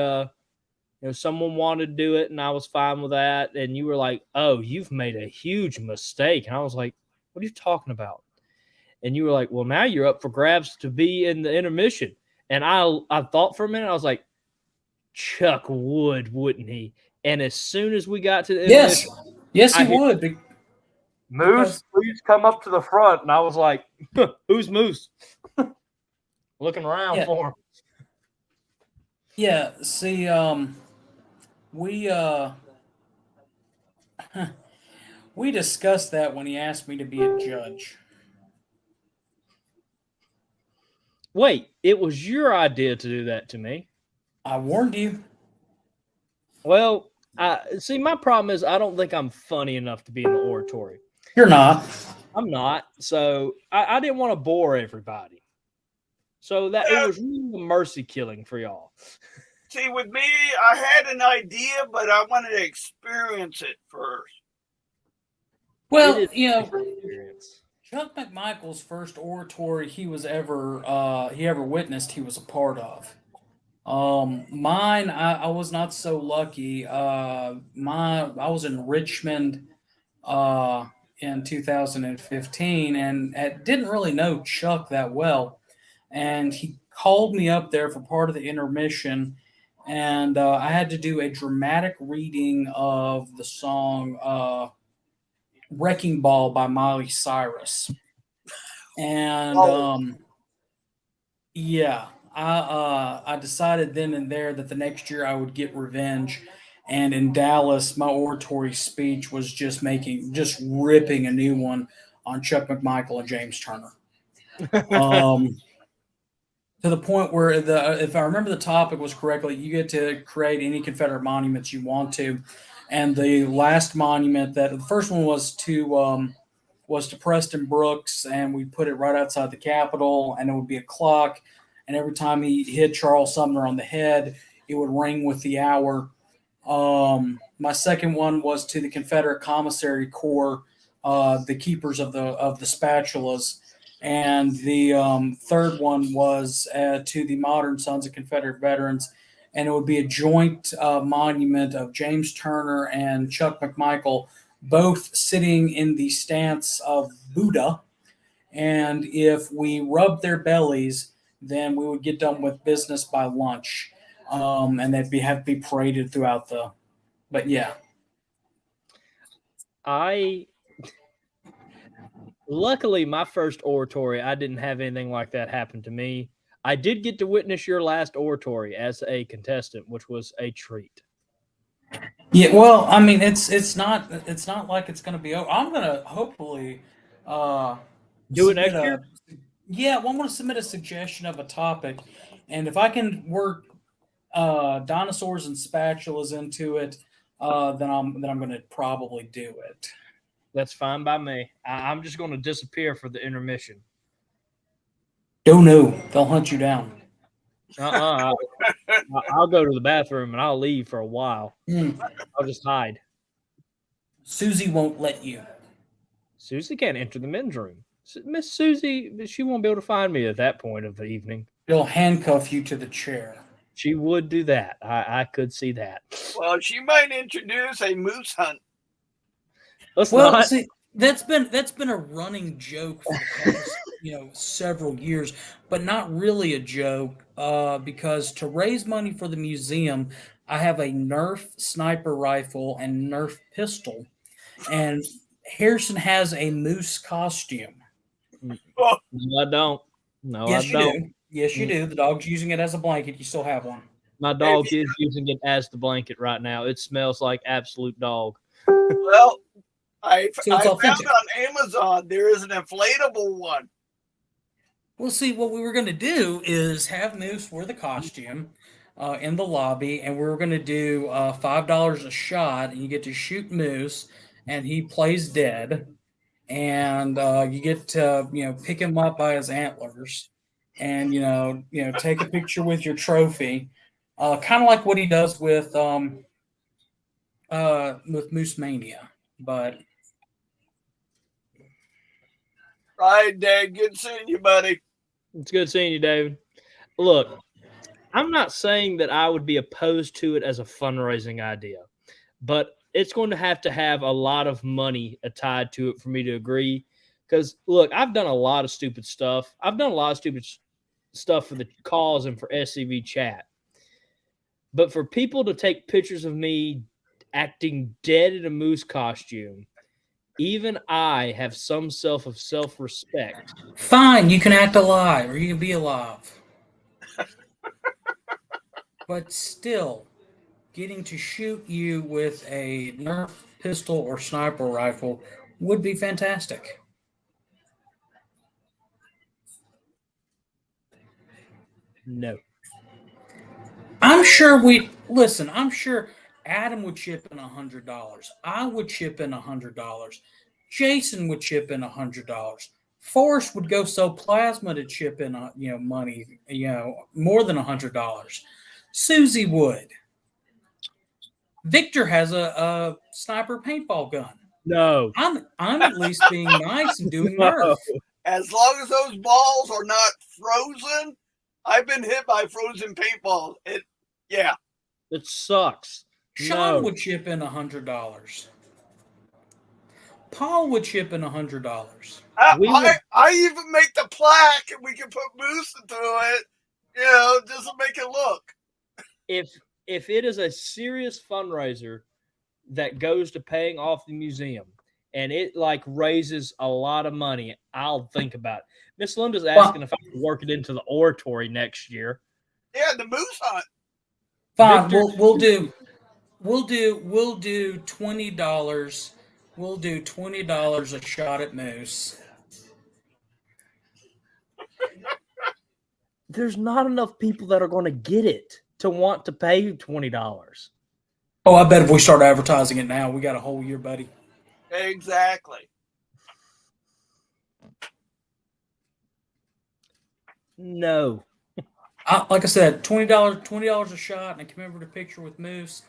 Someone wanted to do it, and I was fine with that." And you were like, "Oh, you've made a huge mistake," and I was like, "What are you talking about?" And you were like, "Well, now you're up for grabs to be in the intermission." And I thought for a minute, I was like, Chuck would, wouldn't he? And as soon as we got to the intermission, yes, he would. Moose, please come up to the front. And I was like, who's Moose? Looking around for him. Yeah, see, we discussed that when he asked me to be a judge. Wait, it was your idea to do that to me. I warned you. Well, see, my problem is I don't think I'm funny enough to be in the oratory. You're not. I'm not. So I didn't want to bore everybody. So that it was really a mercy killing for y'all. See, with me, I had an idea, but I wanted to experience it first. Well, Chuck McMichael's first oratory he ever witnessed, he was a part of. Mine, I was not so lucky. I was in Richmond in 2015 and didn't really know Chuck that well. And he called me up there for part of the intermission, and I had to do a dramatic reading of the song Wrecking Ball by Miley Cyrus. And I decided then and there that the next year I would get revenge. And in Dallas, my oratory speech was just ripping a new one on Chuck McMichael and James Turner. To the point where if I remember the topic was correctly, you get to create any Confederate monuments you want to. And the last monument the first one was to Preston Brooks, and we put it right outside the Capitol, and it would be a clock. And every time he hit Charles Sumner on the head, it would ring with the hour. My second one was to the Confederate Commissary Corps, the keepers of the spatulas. And the third one was to the Modern Sons of Confederate Veterans. And it would be a joint monument of James Turner and Chuck McMichael, both sitting in the stance of Buddha. And if we rubbed their bellies, then we would get done with business by lunch. And they'd have to be paraded throughout but yeah. Luckily, my first oratory, I didn't have anything like that happen to me. I did get to witness your last oratory as a contestant, which was a treat. Yeah, well, I mean, it's not like it's going to be over. I'm going to hopefully do it next year. Yeah, well, I'm going to submit a suggestion of a topic, and if I can work dinosaurs and spatulas into it, then I'm going to probably do it. That's fine by me. I'm just going to disappear for the intermission. Don't know. They'll hunt you down. I'll go to the bathroom and I'll leave for a while. I'll just hide. Susie won't let you. Susie can't enter the men's room. Miss Susie, she won't be able to find me at that point of the evening. She'll handcuff you to the chair. She would do that. I could see that. Well, she might introduce a moose hunt. See, that's been a running joke for the past, several years, but not really a joke, because to raise money for the museum, I have a Nerf sniper rifle and Nerf pistol, and Harrison has a moose costume. Oh. No, I don't. No, yes, I don't. You do. Yes, you do. The dog's using it as a blanket. You still have one. My dog is using it as the blanket right now. It smells like absolute dog. Well, I found authentic. on Amazon there is an inflatable one. Well, see, what we were going to do is have Moose wear the costume in the lobby, and we were going to do $5 a shot, and you get to shoot Moose, and he plays dead, and you get to pick him up by his antlers, and take a picture with your trophy, kind of like what he does with Moose Mania, but. Right, Dave. Good seeing you, buddy. It's good seeing you, David. Look, I'm not saying that I would be opposed to it as a fundraising idea, but it's going to have a lot of money tied to it for me to agree. Because, look, I've done a lot of stupid stuff. I've done a lot of stupid stuff for the cause and for SCV chat. But for people to take pictures of me acting dead in a moose costume, even I have some self-respect. Fine, you can act alive or you can be alive. But still, getting to shoot you with a Nerf pistol or sniper rifle would be fantastic. No. I'm sure Adam would chip in $100. I would chip in $100. Jason would chip in $100. Forrest would go sell plasma to chip in money, more than $100. Susie would. Victor has a sniper paintball gun. No. I'm at least being nice and doing Nerf. As long as those balls are not frozen, I've been hit by frozen paintballs. It sucks. Sean would chip in $100. Paul would chip in $100. I even make the plaque and we can put Moose into it, just to make it look. If it is a serious fundraiser that goes to paying off the museum and it raises a lot of money, I'll think about it. Miss Linda's asking if I can work it into the oratory next year. Yeah, the Moose hunt. Fine, we'll do $20. We'll do $20 a shot at Moose. There's not enough people that are going to get it to want to pay $20. Oh, I bet if we start advertising it now, we got a whole year, buddy. Exactly. No. Like I said, $20 a shot and a commemorative picture with Moose.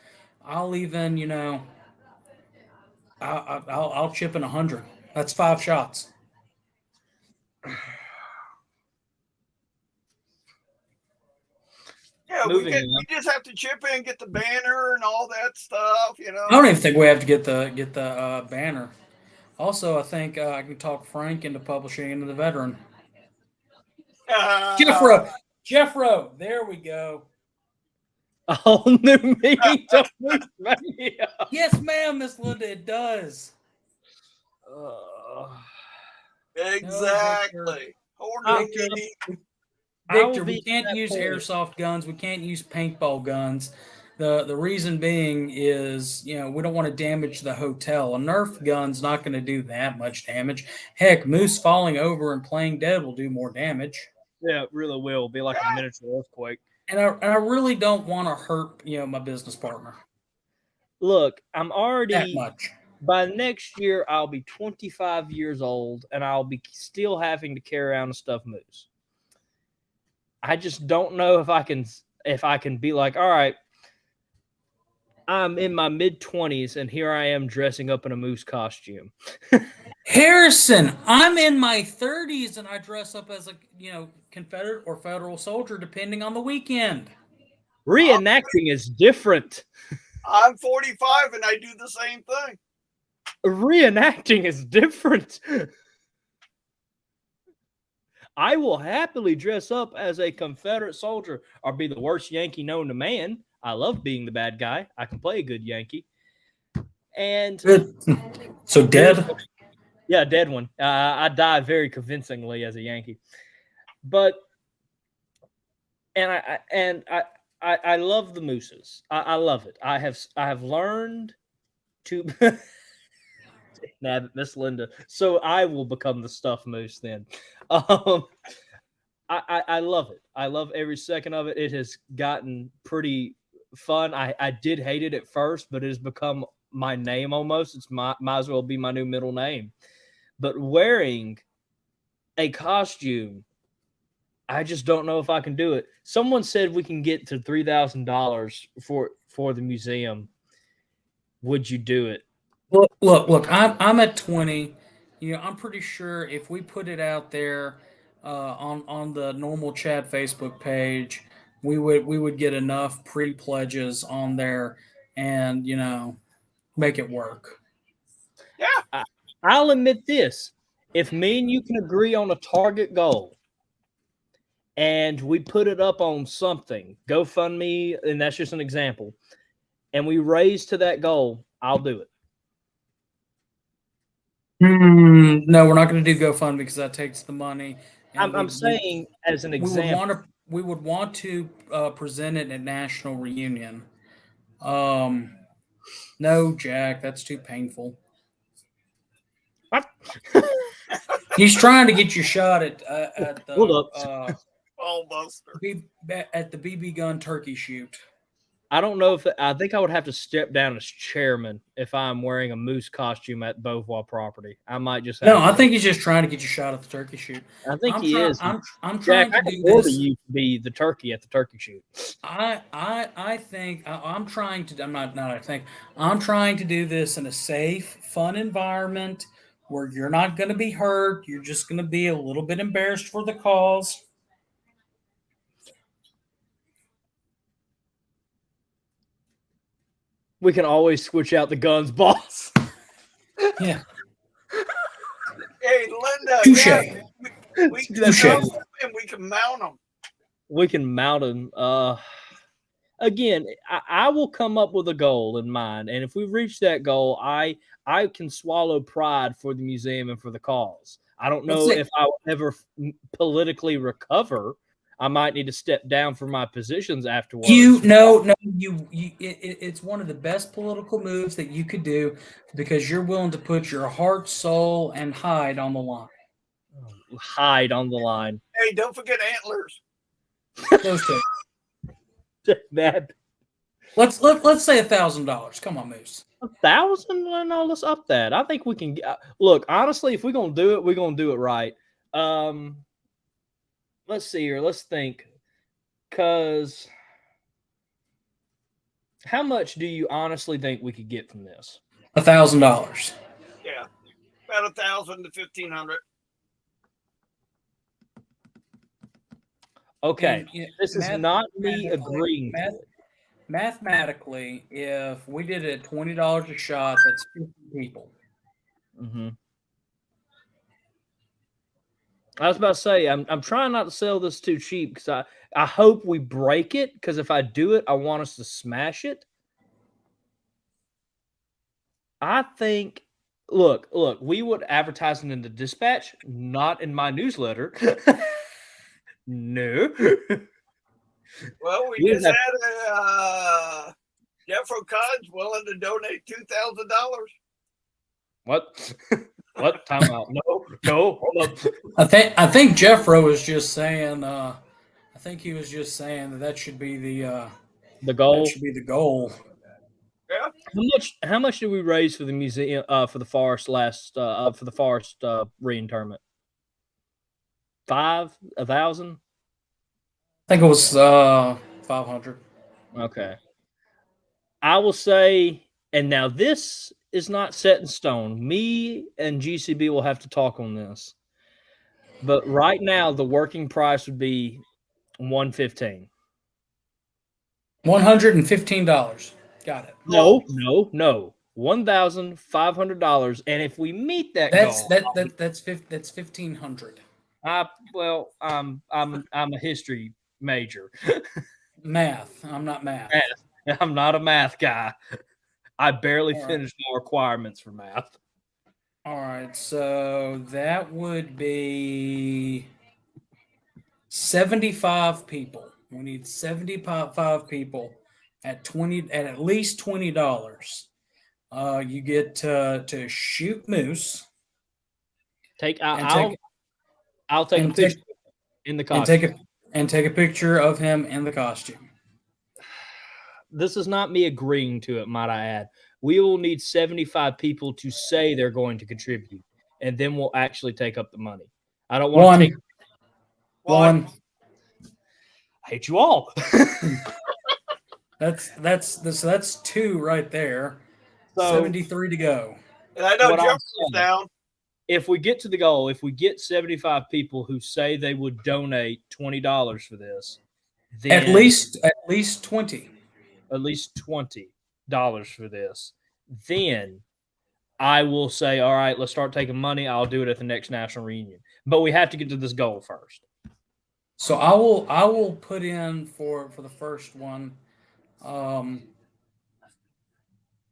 I'll even, I'll chip in 100. That's 5 shots. Yeah, we just have to chip in, get the banner and all that stuff, I don't even think we have to get the banner. Also, I think I can talk Frank into publishing into the veteran. Jeffro, there we go. A whole new meaning to Moose Mania. Yes, ma'am, Miss Linda, it does. Exactly. Victor, we can't use airsoft guns. We can't use paintball guns. The reason being is, we don't want to damage the hotel. A Nerf gun's not going to do that much damage. Heck, Moose falling over and playing dead will do more damage. Yeah, it really will. It'll be like a miniature earthquake. And I really don't want to hurt, my business partner. look, I'm That already much. by next year I'll be 25 years old and I'll be still having to carry around a stuffed moose. I just don't know if I can be like, all right, I'm in my mid 20s and here I am dressing up in a moose costume. Harrison, I'm in my 30s and I dress up as a Confederate or federal soldier depending on the weekend. Reenacting is different. I'm 45 and I do the same thing. Reenacting is different. I will happily dress up as a Confederate soldier or be the worst Yankee known to man. I love being the bad guy. I can play a good Yankee. And Good. So dead? yeah, dead one. I die very convincingly as a Yankee. But I love the mooses. I love it. I have learned to Nabbit, Miss Linda. So I will become the stuffed moose then. I love it. I love every second of it. It has gotten pretty fun. I did hate it at first, but it has become my name almost. It's might as well be my new middle name. But wearing a costume, I just don't know if I can do it. Someone said we can get to $3,000 for the museum. Would you do it? Look. I'm at 20. I'm pretty sure if we put it out there on the normal chat Facebook page, we would get enough pre-pledges on there, and make it work. Yeah. I'll admit this. If me and you can agree on a target goal and we put it up on something, GoFundMe, and that's just an example, and we raise to that goal, I'll do it. No, we're not going to do GoFundMe because that takes the money. I'm saying as an example. We would want to present it at National Reunion. No, Jack, that's too painful. What? He's trying to get your shot at the Hold up. Almost. at the BB gun turkey shoot. I don't know I think I would have to step down as chairman if I'm wearing a moose costume at Beauvoir property. I might just have I think he's just trying to get your shot at the turkey shoot. I think he is. I'm Jack, trying to I do can order this. you to be the turkey at the turkey shoot. I think I'm trying to. I'm trying to do this in a safe, fun environment where you're not going to be hurt. You're just going to be a little bit embarrassed for the cause. We can always switch out the guns, boss. Yeah. Hey, Linda. Touche. Yeah, we can Touche. mount them and we can mount them. We can mount them. Again, I will come up with a goal in mind, and if we reach that goal, I can swallow pride for the museum and for the cause. I don't know if I will ever politically recover. I might need to step down from my positions afterwards. It's one of the best political moves that you could do because you're willing to put your heart, soul, and hide on the line. Hide on the line. Hey, don't forget antlers. Those two. That Let's say $1,000. Come on, Moose. 1,000? Well, no, let's up that. I think we can look. Honestly, if we're gonna do it, we're gonna do it right. Let's see here. Let's think. Because how much do you honestly think we could get from this? $1,000. Yeah, about 1,000 to 1,500. Okay, And, this is not me agreeing to it. Mathematically, if we did it at $20 a shot, that's 50 people. Mm-hmm. I was about to say, I'm trying not to sell this too cheap because I hope we break it, because if I do it, I want us to smash it. I think, look, we would advertise it in the Dispatch, not in my newsletter. No. Well, we just had Jeffro Codge willing to donate $2,000. What? What? Time out. No, hold up. I think Jeffro was just saying. I think he was just saying that should be the goal. That should be the goal. Yeah. How much did we raise for the museum for the forest reinterment? 1,000? I think it was 500. Okay. I will say, and now this is not set in stone. Me and GCB will have to talk on this. But right now, the working price would be $115. $115. Got it. No. $1,500. And if we meet that goal, That's 1,500. I'm a history major. Math. I'm not math. I'm not a math guy. I barely finished my requirements for math. All right, so that would be 75 people. We need 75 people at least $20. You get to shoot moose. I'll take a picture in the costume. Take a picture of him in the costume. This is not me agreeing to it, might I add. We will need 75 people to say they're going to contribute, and then we'll actually take up the money. I don't want to take One. I hate you all. That's two right there. So, 73 to go. And I know What I'm Jefferson's saying- down. if we get to the goal, if we get 75 people who say they would donate $20 for this, then At least 20. at least $20 for this, then I will say, all right, let's start taking money. I'll do it at the next national reunion. But we have to get to this goal first. So I will put in for the first one.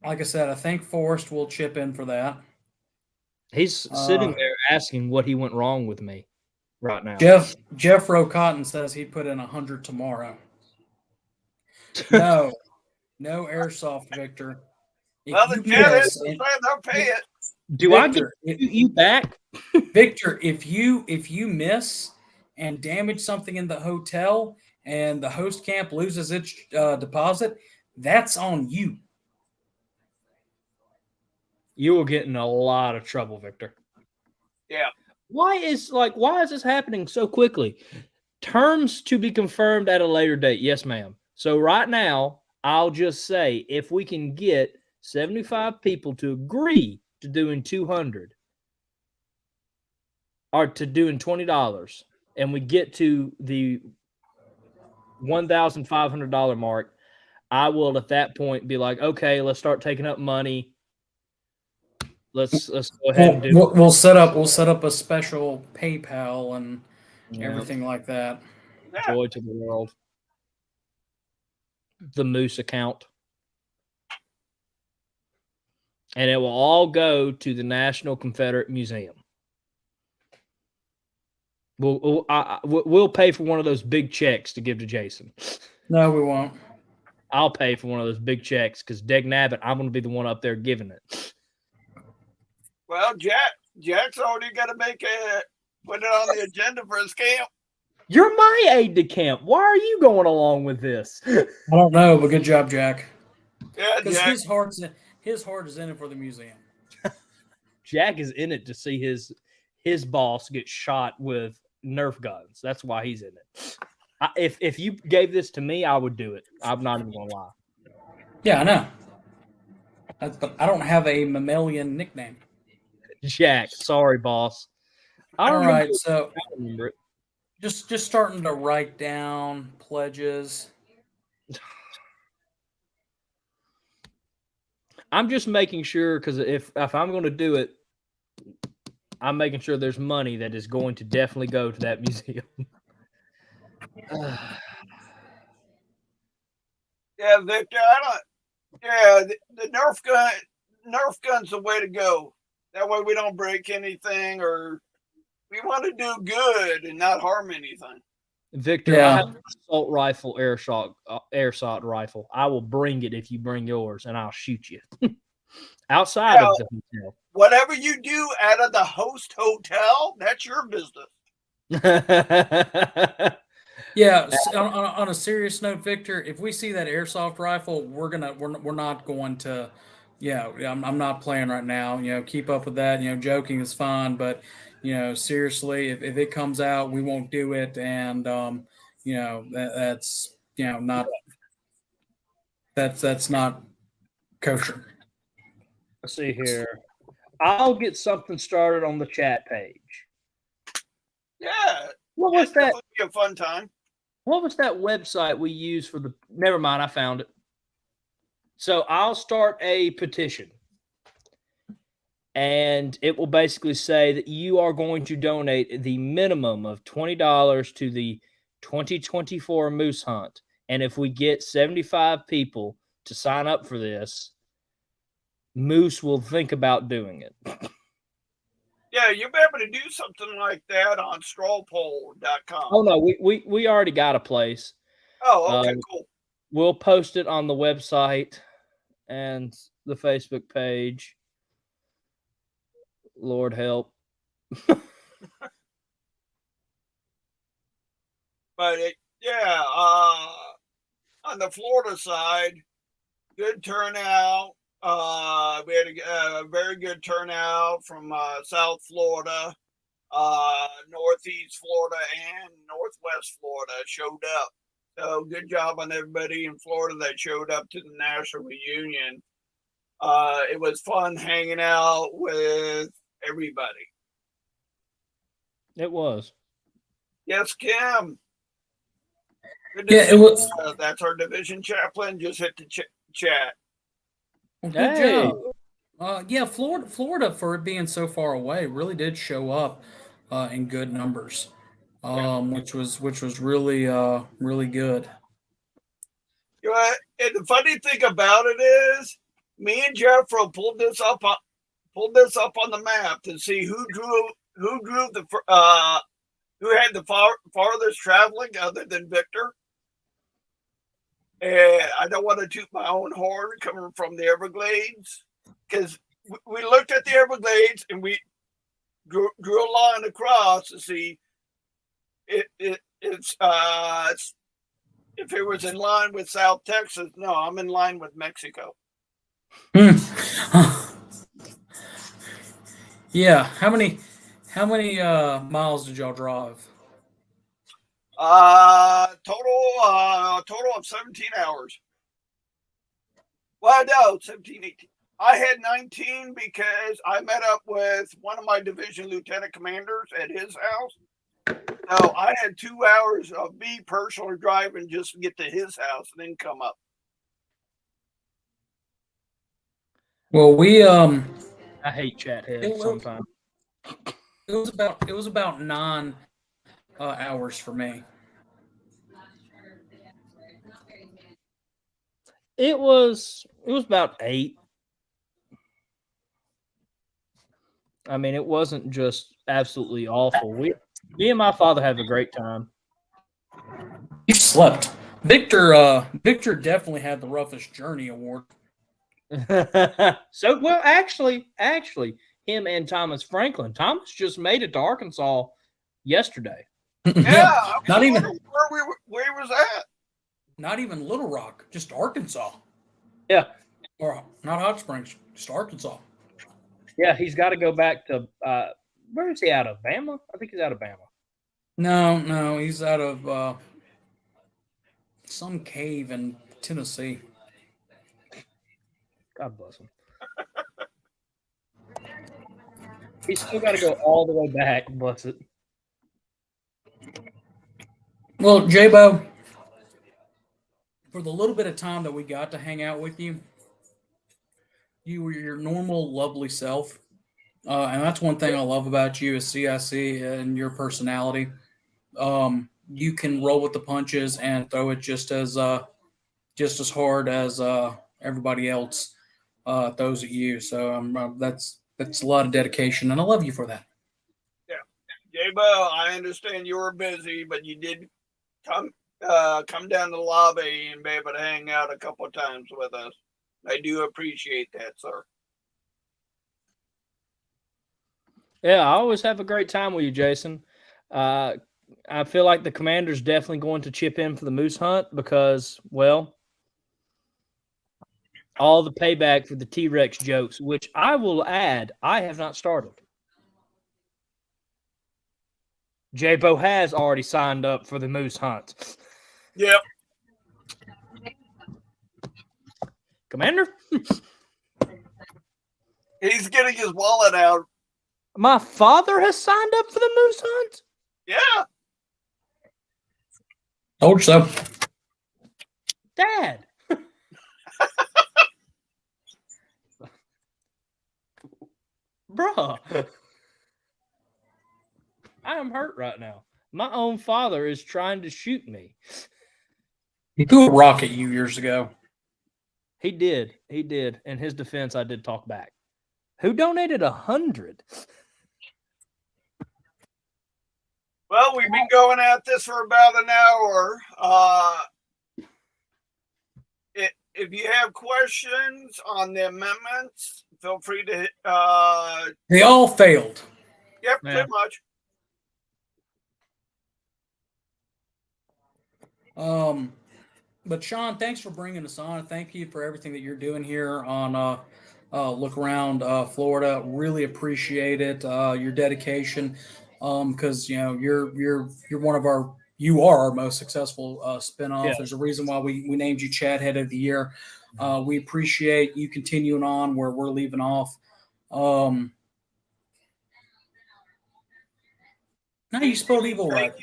Like I said, I think Forrest will chip in for that. He's sitting there asking what he went wrong with me right now. Jeff Rocotten says he'd put in 100 tomorrow. No airsoft, Victor. Well, the tennis, they'll pay it. Do I get you back? Victor, if you miss and damage something in the hotel and the host camp loses its deposit, that's on you. You will get in a lot of trouble, Victor. Yeah. Why is this happening so quickly? Terms to be confirmed at a later date. Yes, ma'am. So right now, I'll just say if we can get 75 people to agree to doing 200 or to doing $20, and we get to the $1,500 mark, I will at that point be like, okay, let's start taking up money. Let's go ahead and do it. We'll set up a special PayPal and everything like that. Joy to the world. The Moose account. And it will all go to the National Confederate Museum. We'll pay for one of those big checks to give to Jason. No, we won't. I'll pay for one of those big checks because Deg Nabbit, I'm going to be the one up there giving it. Well, Jack's already got to put it on the agenda for his camp. You're my aide de camp. Why are you going along with this? I don't know, but good job, Jack. Yeah, Because Jack. his heart is in it for the museum. Jack is in it to see his boss get shot with Nerf guns. That's why he's in it. If you gave this to me, I would do it. I'm not even going to lie. Yeah, I know. I don't have a mammalian nickname. Jack, sorry, boss. All right, so I remember it. just starting to write down pledges. I'm just making sure because if I'm going to do it, I'm making sure there's money that is going to definitely go to that museum. Yeah, Victor, the Nerf gun's the way to go. That way we don't break anything, or we want to do good and not harm anything. Victor, Yeah. I have an assault rifle, airsoft rifle. I will bring it if you bring yours, and I'll shoot you outside of the hotel. Whatever you do out of the host hotel, that's your business. Yeah, on a serious note, Victor, if we see that airsoft rifle, we're not going to, yeah, I'm not playing right now. Keep up with that. Joking is fine, but seriously, if it comes out, we won't do it, and that's not that's not kosher. Let's see here. I'll get something started on the chat page. Yeah, What was that? definitely be a fun time. What was that website we used for the? Never mind, I found it. So I'll start a petition, and it will basically say that you are going to donate the minimum of $20 to the 2024 moose hunt. And if we get 75 people to sign up for this, Moose will think about doing it. Yeah, you'll be able to do something like that on strawpoll.com. Oh no, we already got a place. Oh, okay, cool. We'll post it on the website and the Facebook page. Lord help. But on the Florida side, good turnout. We had a very good turnout from South Florida, Northeast Florida, and Northwest Florida showed up. So good job on everybody in Florida that showed up to the national reunion. It was fun hanging out with everybody. It was. Yes, Kim. Yeah, it was. That's our division chaplain. Just hit the chat. Well, good Hey. job. Yeah, Florida, for it being so far away, really did show up in good numbers, which was really really good. You know, and the funny thing about it is, me and Jeffro pulled this up on the map to see who had the farthest traveling other than Victor. And I don't want to toot my own horn coming from the Everglades, because we looked at the Everglades and we drew a line across to see it's if it was in line with South Texas. No, I'm in line with Mexico. Yeah. How many miles did y'all drive? Total of 17 hours. Well, no, 17, 18. I had 19 because I met up with one of my division lieutenant commanders at his house. So I had 2 hours of me personally driving just to get to his house and then come up. Well, I hate chat heads sometimes. It was about 9 hours for me. It was about 8. I mean, it wasn't just absolutely awful. Me and my father had a great time. You slept. Victor definitely had the roughest journey award. So, well, actually, him and Thomas Franklin. Thomas just made it to Arkansas yesterday. Yeah, not even where was that? Not even Little Rock, just Arkansas. Yeah, Or not Hot Springs, just Arkansas. yeah. He's got to go back to where is he out of? Bama? I think he's out of Bama. No, he's out of some cave in Tennessee. God bless him. He's still got to go all the way back. Bless it. Well, J-Bo, for the little bit of time that we got to hang out with you, you were your normal, lovely self. And that's one thing I love about you as CIC and your personality. You can roll with the punches and throw it just as hard as everybody else throws at you. So that's a lot of dedication, and I love you for that. Yeah, J-Bo, I understand you were busy, but you did come down to the lobby and be able to hang out a couple of times with us. I do appreciate that, sir. Yeah, I always have a great time with you, Jason. I feel like the Commander's definitely going to chip in for the moose hunt because, well, all the payback for the T-Rex jokes, which I will add, I have not started. J-Bo has already signed up for the moose hunt. Yep. Commander? He's getting his wallet out. My father has signed up for the moose hunt? Yeah. Told you so. Dad. Bruh. I am hurt right now. My own father is trying to shoot me. He threw a rock at you years ago. He did. He did. In his defense, I did talk back. Who donated 100? Well, we've been going at this for about an hour. If you have questions on the amendments, feel free to. They all failed. Yep, Yeah. pretty much. But Sean, thanks for bringing us on. Thank you for everything that you're doing here on Look Around Florida. Really appreciate it. Your dedication, because you're one of our. You are our most successful spinoff. Yeah. There's a reason why we named you Chad Head of the Year. We appreciate you continuing on where we're leaving off. Now you spelled evil right.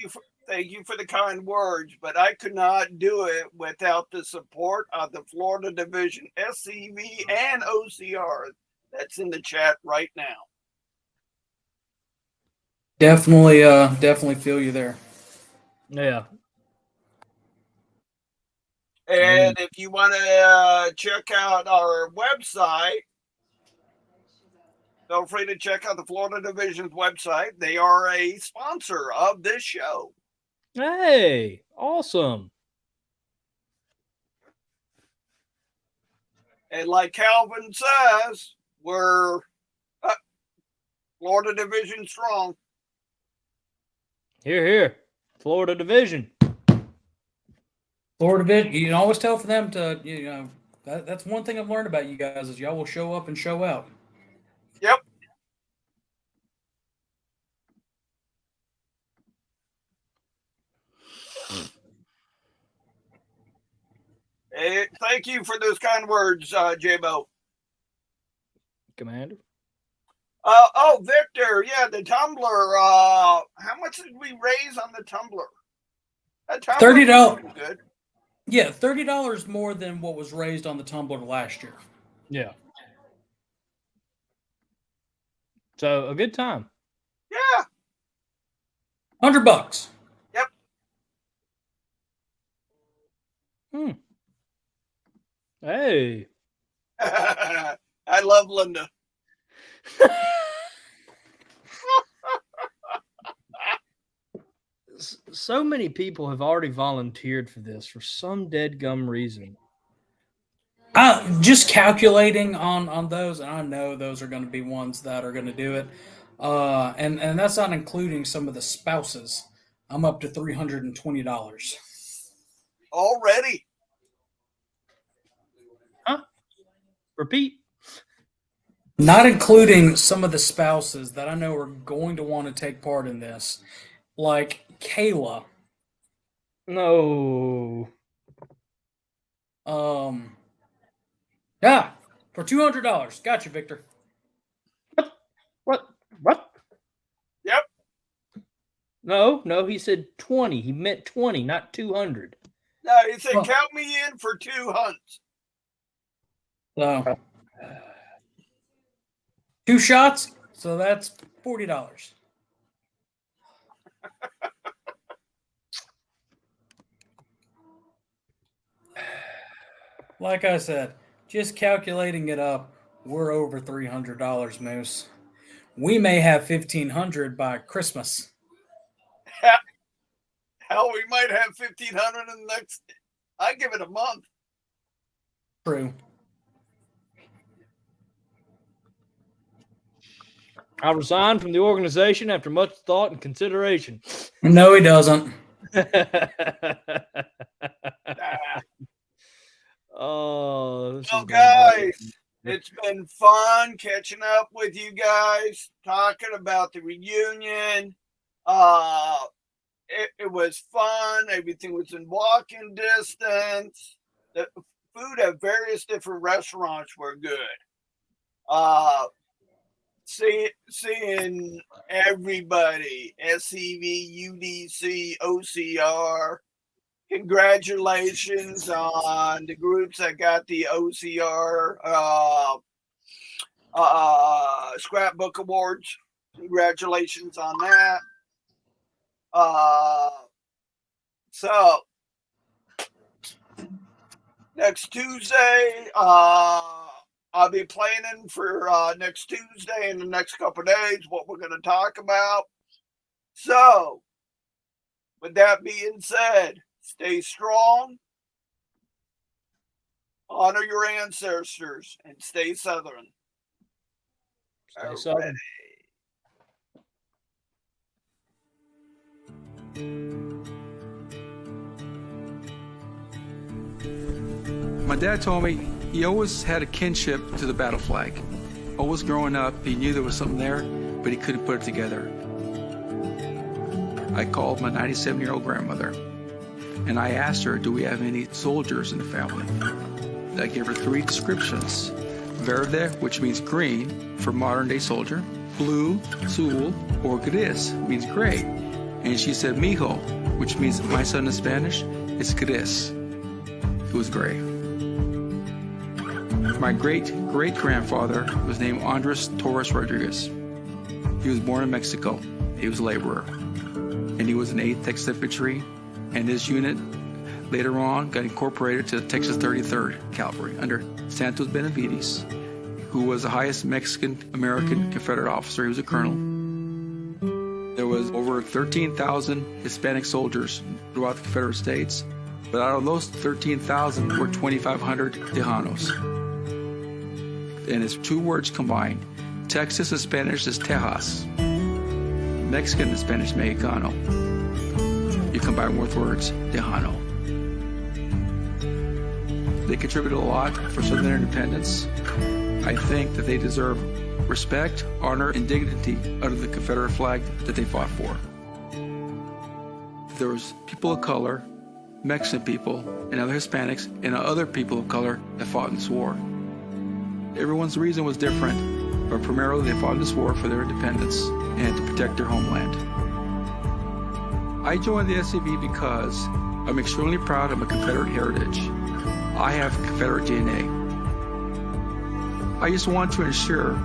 Thank you for the kind words, but I could not do it without the support of the Florida Division SCV and OCR that's in the chat right now. Definitely feel you there. Yeah. And if you want to check out our website, feel free to check out the Florida Division's website. They are a sponsor of this show. Hey, awesome. And like Calvin says, we're Florida Division strong. Here, here. Florida Division. Florida Division. You can always tell for them to, that's one thing I've learned about you guys is y'all will show up and show out. Yep. Hey, thank you for those kind words, J-Bo. Commander. Victor, yeah, the tumbler. How much did we raise on the tumbler? That tumbler $30. was good. Yeah, $30 more than what was raised on the tumbler last year. Yeah. So a good time. Yeah. $100. Yep. Hey. I love Linda. So many people have already volunteered for this for some deadgum reason. Just calculating on those, and I know those are going to be ones that are going to do it. And that's not including some of the spouses. I'm up to $320. Already. Huh? Repeat. Not including some of the spouses that I know are going to want to take part in this. Like Kayla. No. Yeah, for $200. Gotcha, Victor. What? Yep. No, he said 20. He meant 20, not 200. No, he said, Well- count me in for 2 hunts. So 2 shots, so that's $40. Like I said, just calculating it up, we're over $300, Moose. We may have $1,500 by Christmas. Hell, we might have 1,500 in the next. I give it a month. True. I resigned from the organization after much thought and consideration. No, he doesn't. Oh, this So, has been great. guys, it's been fun catching up with you guys, talking about the reunion. It was fun. Everything was in walking distance. The food at various different restaurants were good. Seeing everybody, SCV, UDC, OCR. Congratulations on the groups that got the OCR scrapbook awards. Congratulations on that. So next Tuesday, I'll be planning for next Tuesday in the next couple of days what we're going to talk about. So, with that being said, stay strong, honor your ancestors, and stay Southern. Stay Southern. My dad told me he always had a kinship to the battle flag. Always growing up, he knew there was something there, but he couldn't put it together. I called my 97-year-old grandmother, and I asked her, do we have any soldiers in the family? I gave her 3 descriptions. Verde, which means green, for modern-day soldier. Blue, azul, or gris, means gray. And she said, mijo, which means my son in Spanish, is gris. It was gray. My great-great-grandfather was named Andres Torres Rodriguez. He was born in Mexico. He was a laborer. And he was in 8th Texas Infantry, and his unit later on got incorporated to the Texas 33rd Cavalry under Santos Benavides, who was the highest Mexican-American Confederate officer. He was a colonel. There was over 13,000 Hispanic soldiers throughout the Confederate States, but out of those 13,000 were 2,500 Tejanos. And it's 2 words combined. Texas in Spanish is Tejas. Mexican in Spanish, Mexicano. You combine both words, Tejano. They contributed a lot for Southern independence. I think that they deserve respect, honor, and dignity under the Confederate flag that they fought for. There was people of color, Mexican people, and other Hispanics, and other people of color that fought in this war. Everyone's reason was different, but primarily they fought in this war for their independence and to protect their homeland. I joined the SCV because I'm extremely proud of my Confederate heritage. I have Confederate DNA. I just want to ensure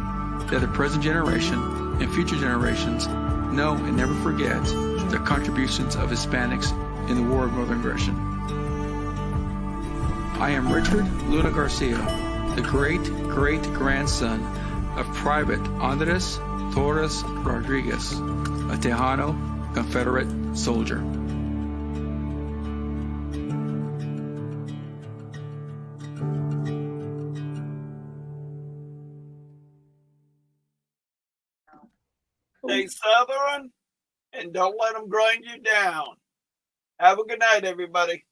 that the present generation and future generations know and never forget the contributions of Hispanics in the War of Northern Aggression. I am Richard Luna Garcia, the great-great-grandson of Private Andres Torres Rodriguez, a Tejano Confederate soldier. Stay Southern and don't let them grind you down. Have a good night, everybody.